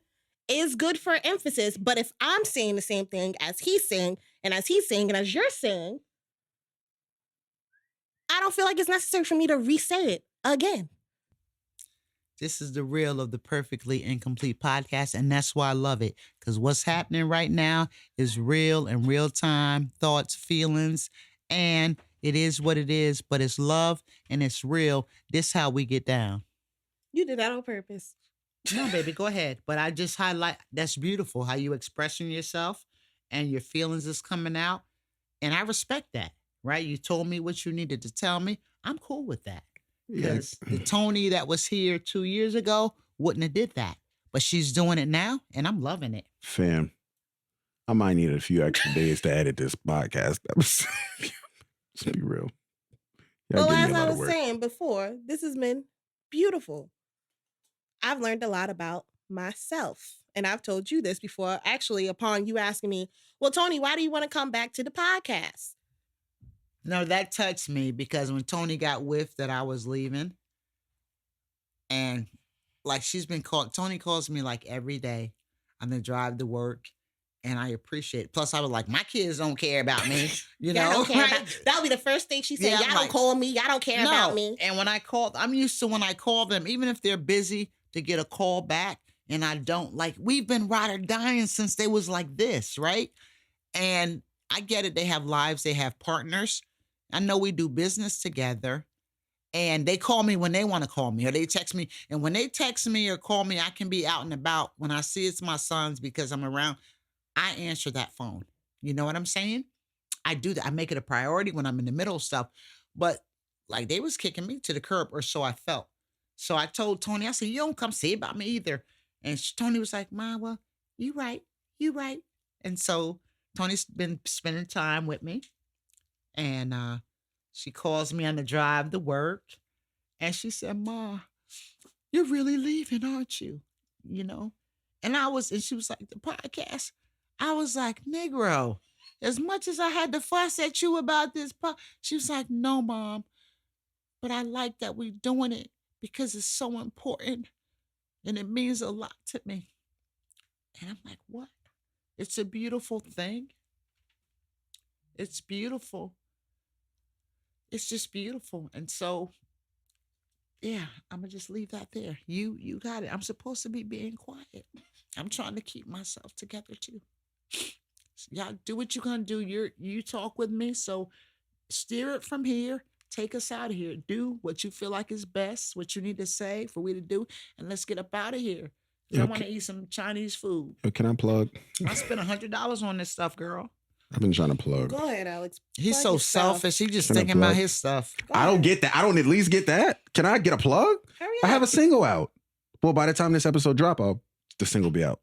is good for emphasis, but if I'm saying the same thing as he's saying, and as he's saying, and as you're saying, I don't feel like it's necessary for me to re-say it again. This is the real of the Perfectly Incomplete podcast, and that's why I love it, because what's happening right now is real and real time thoughts, feelings, and it is what it is, but it's love and it's real. This is how we get down. You did that on purpose. No, baby, go ahead. But I just highlight, that's beautiful, how you expressing yourself and your feelings is coming out, and I respect that, right? You told me what you needed to tell me. I'm cool with that. Because the Toni that was here 2 years ago wouldn't have did that. But she's doing it now, and I'm loving it. Fam, I might need a few extra days to edit this podcast. Let's be real. Well, as I was saying before, this has been beautiful. I've learned a lot about myself. And I've told you this before, actually, upon you asking me, well, Toni, why do you want to come back to the podcast? No, that touched me because when Toni got whiffed that I was leaving, and like Toni calls me like every day on the drive to work, and I appreciate it. Plus, I was like, my kids don't care about me. You know, don't care about, that'll be the first thing she said. Yeah, y'all don't call me. Y'all don't care about me. And when I called, I'm used to when I call them, even if they're busy, to get a call back, and I don't like. We've been ride or dying since they was like this, right? And I get it. They have lives. They have partners. I know we do business together, and they call me when they want to call me, or they text me. And when they text me or call me, I can be out and about. When I see it's my sons because I'm around, I answer that phone. You know what I'm saying? I do that. I make it a priority when I'm in the middle of stuff. But like they was kicking me to the curb, or so I felt. So I told Toni, I said, you don't come see about me either. And Toni was like, Ma, well, you right. And so Toni's been spending time with me. And she calls me on the drive to work. And she said, Ma, you're really leaving, aren't you? You know? And she was like, the podcast. I was like, Negro, as much as I had to fuss at you about this, she was like, no, Mom, but I like that we're doing it because it's so important and it means a lot to me. And I'm like, what? It's a beautiful thing. It's beautiful. It's just beautiful. And so, yeah, I'm going to just leave that there. You got it. I'm supposed to be being quiet. I'm trying to keep myself together too. Y'all do what you're going to do. You talk with me. So steer it from here. Take us out of here. Do what you feel like is best, what you need to say for we to do. And let's get up out of here. I want to eat some Chinese food. Can I plug? I spent $100 on this stuff, girl. I've been trying to plug. Go ahead, Alex. He's so selfish. He's just thinking about his stuff. I don't get that. I don't at least get that. Can I get a plug? Hurry up. I have a single out. Well, by the time this episode drop, the single will be out.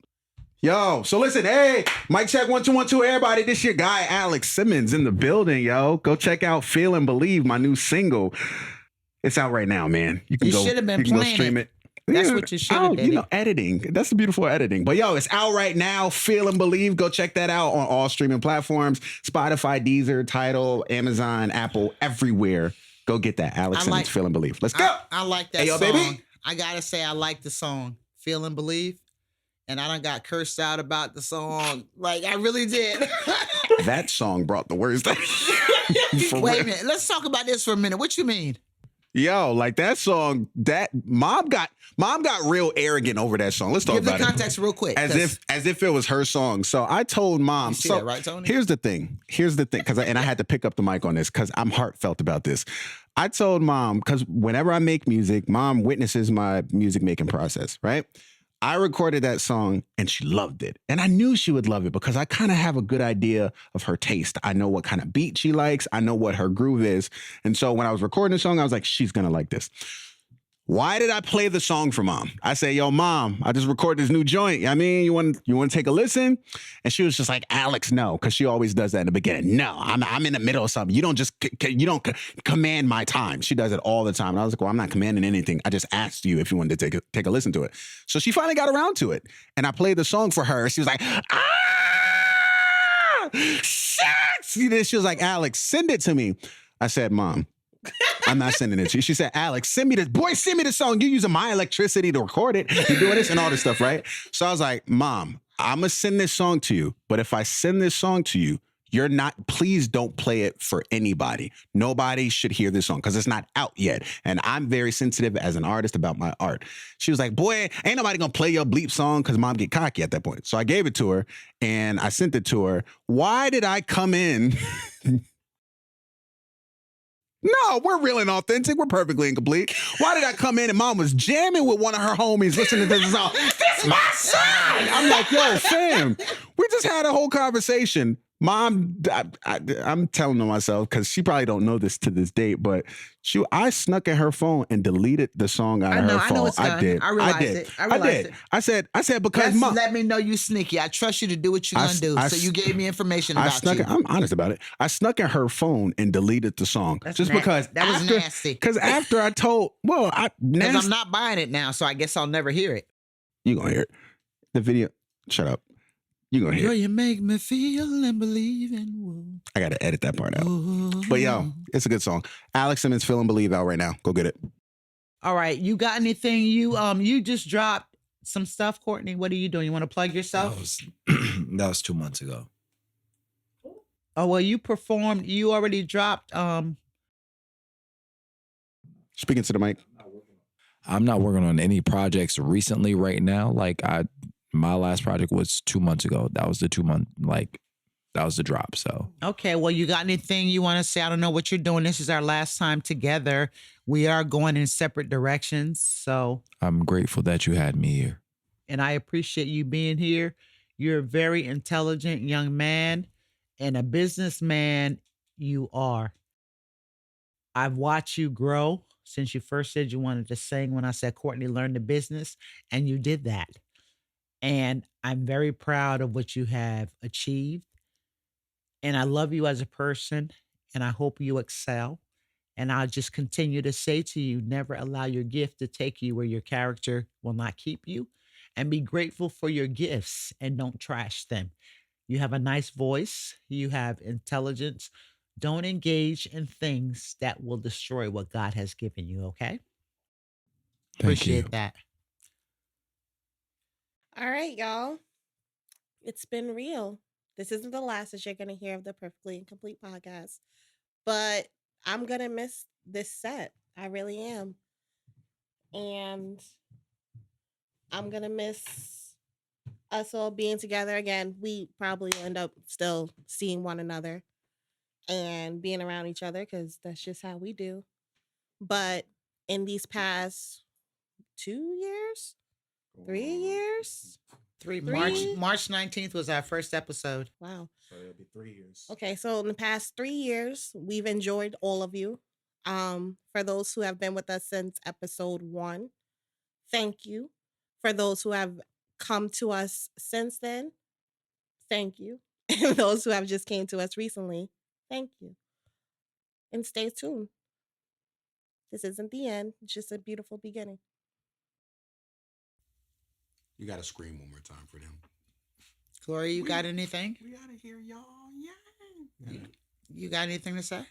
Yo, so listen, hey, mic check 1 2 1 2, everybody. This your guy Alex Simmons in the building, yo. Go check out "Feel and Believe," my new single. It's out right now, man. You You should have been playing stream it. it. That's what you should have did. Editing. That's the beautiful editing. But yo, it's out right now. "Feel and Believe." Go check that out on all streaming platforms: Spotify, Deezer, Tidal, Amazon, Apple, everywhere. Go get that. Alex Simmons, "Feel and Believe." Let's go. I like that Hey, yo, song. baby. I gotta say, I like the song "Feel and Believe," and I done got cursed out about the song. Like I really did. That song brought the worst. Wait a minute. Let's talk about this for a minute. What you mean? Yo, like that song, that mom got real arrogant over that song. Let's talk Give the about it. context real quick. As if it was her song. So I told mom. You see So that, right, Toni? here's the thing, because I had to pick up the mic on this because I'm heartfelt about this. I told mom, because whenever I make music, mom witnesses my music making process, right? I recorded that song and she loved it. And I knew she would love it because I kind of have a good idea of her taste. I know what kind of beat she likes. I know what her groove is. And so when I was recording the song, I was like, she's going to like this. Why did I play the song for mom? I say, yo, mom, I just recorded this new joint. I mean, you want to take a listen? And she was just like, Alex, no, because she always does that in the beginning. No, I'm in the middle of something. You don't command my time. She does it all the time. And I was like, well, I'm not commanding anything. I just asked you if you wanted to take a listen to it. So she finally got around to it. And I played the song for her. She was like, shit! She was like, Alex, send it to me. I said, mom, I'm not sending it to you. She said, Alex, send me this. Boy, send me the song. You're using my electricity to record it. You're doing this and all this stuff, right? So I was like, mom, I'm going to send this song to you. But if I send this song to you, please don't play it for anybody. Nobody should hear this song because it's not out yet. And I'm very sensitive as an artist about my art. She was like, boy, ain't nobody going to play your bleep song because mom get cocky at that point. So I gave it to her and I sent it to her. Why did I come in? No, we're real and authentic. We're perfectly incomplete. Why did I come in and mom was jamming with one of her homies listening to this song? This my son! I'm like, yo, fam, we just had a whole conversation. Mom, I'm telling on myself because she probably don't know this to this date, but I snuck in her phone and deleted the song out of her phone. I know it's done. I did. I realized it. I said because mom. Let me know you sneaky. I trust you to do what you're gonna do. So you gave me information about you. I'm honest about it. I snuck in her phone and deleted the song because that was nasty. Because after I told, because I'm not buying it now, so I guess I'll never hear it. You gonna hear it? The video. Shut up. You gonna hear Girl, it. you make me feel and believe in. Whoa. I gotta edit that part out. But yo, it's a good song. Alex Simmons, "Feel and Believe" out right now. Go get it. All right, you got anything? You just dropped some stuff, Courtney. What are you doing? You want to plug yourself? That was 2 months ago. Oh well, you performed. You already dropped. Speaking to the mic. I'm not working on any projects recently right now. My last project was 2 months ago. That was the 2 month, that was the drop. So, okay. Well, you got anything you want to say? I don't know what you're doing. This is our last time together. We are going in separate directions. So I'm grateful that you had me here. And I appreciate you being here. You're a very intelligent young man and a businessman you are. I've watched you grow since you first said you wanted to sing when I said, Courtney, learn the business. And you did that. And I'm very proud of what you have achieved. And I love you as a person. And I hope you excel. And I'll just continue to say to you, never allow your gift to take you where your character will not keep you. And be grateful for your gifts and don't trash them. You have a nice voice. You have intelligence. Don't engage in things that will destroy what God has given you, okay? Appreciate that. All right, y'all. It's been real. This isn't the last that you're going to hear of the Perfectly Incomplete podcast, but I'm going to miss this set. I really am. And I'm going to miss us all being together again. We probably end up still seeing one another and being around each other because that's just how we do. But in these past 2 years, 3 years, March 19th was our first episode. Wow. So it'll be 3 years. Okay, so in the past 3 years, we've enjoyed all of you. For those who have been with us since episode 1, thank you. For those who have come to us since then, thank you. And those who have just came to us recently, thank you. And stay tuned. This isn't the end. It's just a beautiful beginning. You got to scream one more time for them. Gloria, you got anything? We got to hear y'all. Yeah. You got anything to say?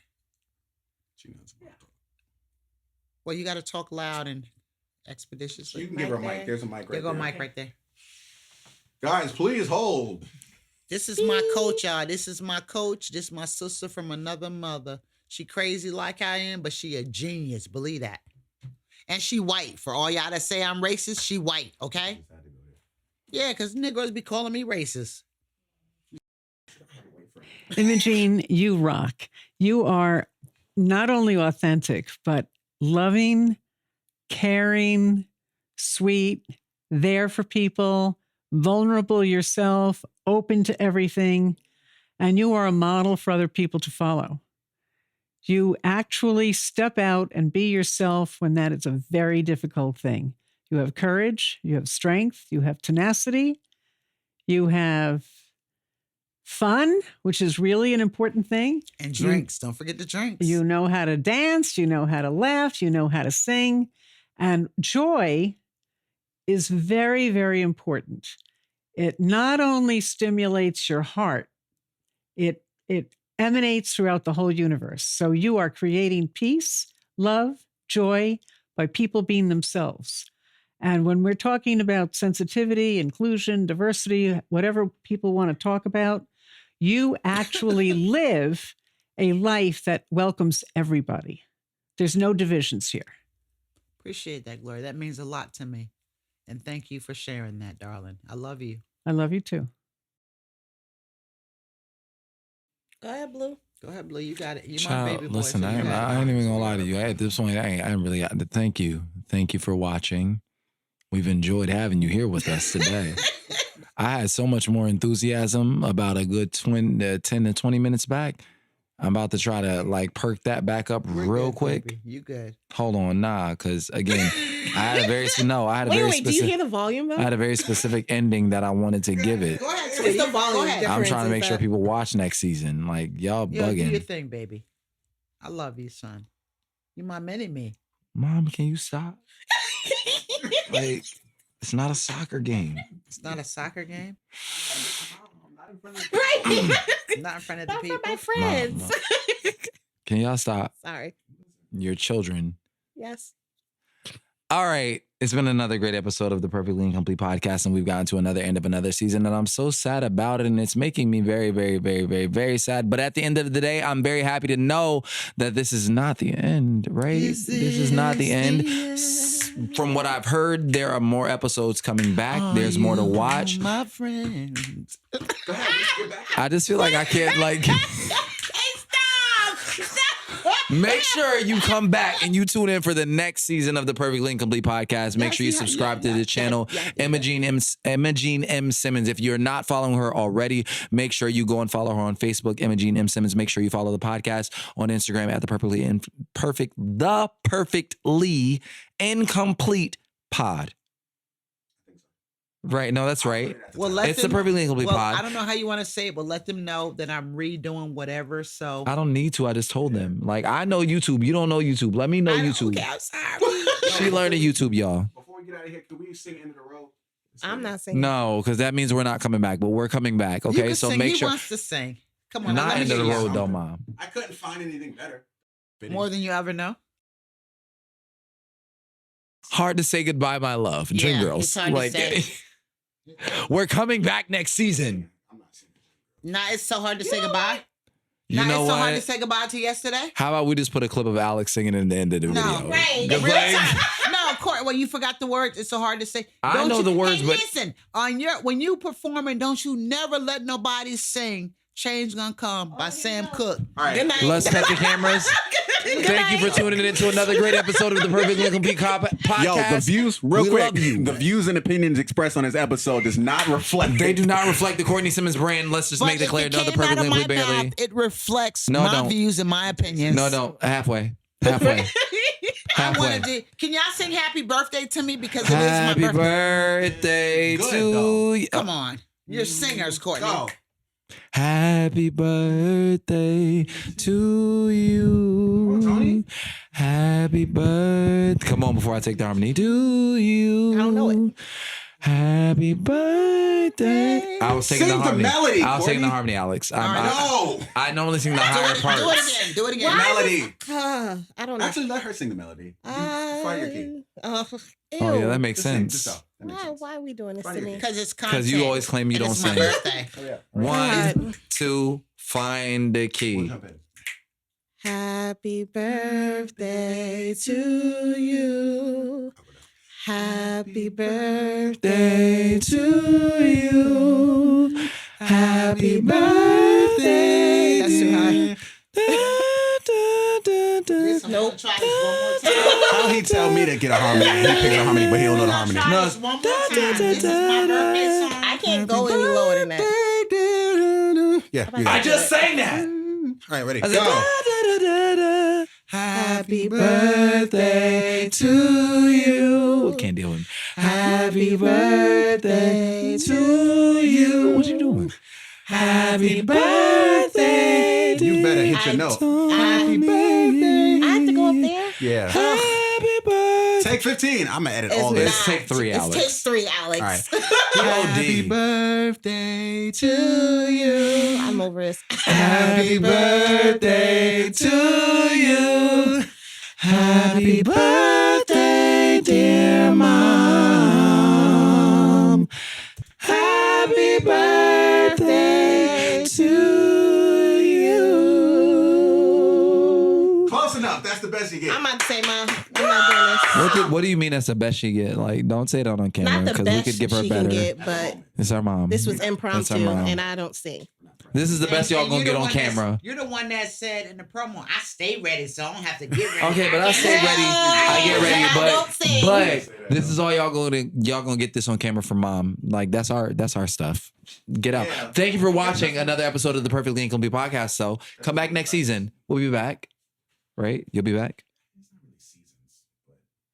She knows about that. Well, you got to talk loud and expeditiously. You can give her a mic. There's a mic right there. There go a mic right there. Guys, please hold. This is my coach, y'all. This is my coach. This is my sister from another mother. She crazy like I am, but she a genius. Believe that. And she white. For all y'all that say I'm racist, she white, okay? Yeah, because Negroes be calling me racist. Imogene, you rock. You are not only authentic, but loving, caring, sweet, there for people, vulnerable yourself, open to everything. And you are a model for other people to follow. You actually step out and be yourself when that is a very difficult thing. You have courage, you have strength, you have tenacity, you have fun, which is really an important thing. And drinks. Don't forget the drinks. You know how to dance, you know how to laugh, you know how to sing. And joy is very, very important. It not only stimulates your heart, it emanates throughout the whole universe. So you are creating peace, love, joy by people being themselves. And when we're talking about sensitivity, inclusion, diversity, whatever people want to talk about, you actually live a life that welcomes everybody. There's no divisions here. Appreciate that, Gloria. That means a lot to me. And thank you for sharing that, darling. I love you. I love you too. Go ahead, Blue. Go ahead, Blue. You got it. You my Child, baby boy. listen, so I you got it. ain't even gonna lie to you. At this point, I ain't really got to thank you. Thank you for watching. We've enjoyed having you here with us today. I had so much more enthusiasm about a good 10 to 20 minutes back. I'm about to try to like perk that back up We're real good, quick. baby. You good. Hold on, because again, I had a very Wait, do you specific. hear the volume though? I had a very specific ending that I wanted to give it. Go ahead, It's sweetie. the volume Go ahead. I'm trying to make sure differences people watch next season. Like y'all Yo, do your bugging. thing, baby. I love you, son. You my mini-me. Mom, can you stop? Like, it's not a soccer game. It's not a soccer game. Right. Not in front of the Not for people. my friends. Mom. Can y'all stop? Sorry. Your children. Yes. All right. It's been another great episode of the Perfectly Incomplete podcast, and we've gotten to another end of another season, and I'm so sad about it, and it's making me very, very, very, very, very sad. But at the end of the day, I'm very happy to know that this is not the end, right? This is not the end. From what I've heard, there are more episodes coming back. There's more to watch. My friends. I just feel like I can't, like... Make sure you come back and you tune in for the next season of the Perfectly Incomplete podcast. Make sure you subscribe to the channel, Imogene M. Simmons. If you're not following her already, make sure you go and follow her on Facebook, Imogene M. Simmons. Make sure you follow the podcast on Instagram at the Perfectly Incomplete Pod. Right? No, that's right. Well, let It's them, the Perfectly Incomplete Pod. I don't know how you want to say it, but let them know that I'm redoing whatever. So I don't need to. I just told them. Like, I know YouTube. You don't know YouTube. Let me know YouTube. Okay, I'm sorry. She learning YouTube, y'all. Before we get out of here, can we sing End of the Road? I'm not singing. No, because that means we're not coming back, but we're coming back. You Okay, can so sing. make He sure. wants to sing. Come on, Not let me end of hear the you. road, though, Mom. I couldn't find anything better. More than you ever know. Hard to say goodbye, my love. Dream Yeah, girls. it's hard to Like, say. we're coming back next season. Nah, it's so hard to say goodbye. You know it's so hard to what? say goodbye to yesterday. How about we just put a clip of Alex singing in the end of the No, video? right. Good Real play. time. No, Court. Well, you forgot the words. It's so hard to say. I know the words, hey, but- listen. When you performing, don't you never let nobody sing "Change Gonna Come" by Sam Cooke. All right. Good night. Let's cut the cameras. Thank you for tuning in to another great episode of the Perfectly Incomplete podcast. Yo, the views, real We quick, love you. the views and opinions expressed on this episode does not reflect. They do not reflect the Courtney Simmons brand. Let's just But make that if clear. it No, the came out Perfectly of my Incomplete barely. mouth, it reflects No, my don't. views and my opinions. No, halfway. Halfway. Can y'all sing happy birthday to me? Because it is Happy my birthday. birthday Good, to though. you. Come on. You're singers, Courtney. Go. Happy birthday to you. Come on, Toni. Happy birthday. Come on, before I take the harmony. To you. I don't know it. Happy birthday. I was taking Sing the the harmony. melody, I was taking the Courtney. harmony, Alex. All right, No. I normally sing the higher parts. Do it again. Do it again. Melody. I don't know. Actually, let her sing the melody. You find your key. Oh yeah, that makes Just sing, sense. just go. That makes sense. Why are we doing this Find to your me? key. Because it's content. Because you always claim you And don't it's my sing. birthday. Oh, yeah. 1, 2, find the We'll key. jump in. Happy birthday to you. Happy birthday to you. Happy birthday. That's too high. Listen, I'm gonna try this one more time. How he tell me to get a harmony? He picks a harmony, but he don't know the harmony. Try this one more time. This is my birthday song. I can't go any lower than that. Yeah, you I got it. just sang that. All right, ready? I Go. said, happy birthday to you. Can't deal with him. Happy birthday to you. What you doing? Happy birthday. You better hit your note. Happy birthday. I have to go up there. Yeah. Happy birthday. Take 15. I'm gonna edit It's all not. this. Let's take 3, It's Alex. take 3, Alex. All right. Happy birthday to you. I'm over this. Happy birthday to you. Happy birthday, dear mom. Happy birthday to you. Close enough. That's the best you get. I'm about to say, Mom, I'm not doing this. What do you mean that's the best she get? Like, don't say that on camera Not the because we best could give her she better. can get, but It's our mom. this was That's impromptu, our mom. and I don't sing. This is the best y'all gonna get on camera. You're the one that said in the promo, I stay ready, so I don't have to get ready. Okay, but I stay ready. I get ready, I don't sing. but this is all y'all gonna get this on camera from mom. Like that's our stuff. Get out. Yeah. Thank you for watching another episode of the Perfectly Incomplete Podcast. So come back next season. We'll be back. Right? You'll be back.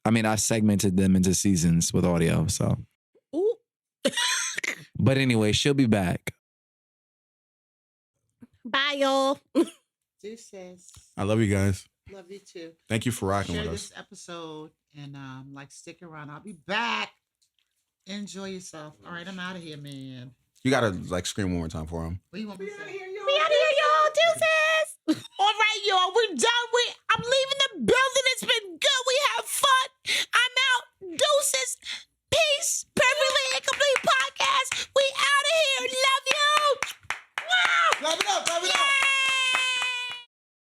I mean, I segmented them into seasons with audio. So, Ooh. but anyway, she'll be back. Bye, y'all. Deuces. I love you guys. Love you too. Thank you for rocking Share with this us. episode and stick around. I'll be back. Enjoy yourself. All right, I'm out of here, man. You gotta scream one more time for him. What do you want me to say? We out of here, y'all. Deuces. All right, y'all.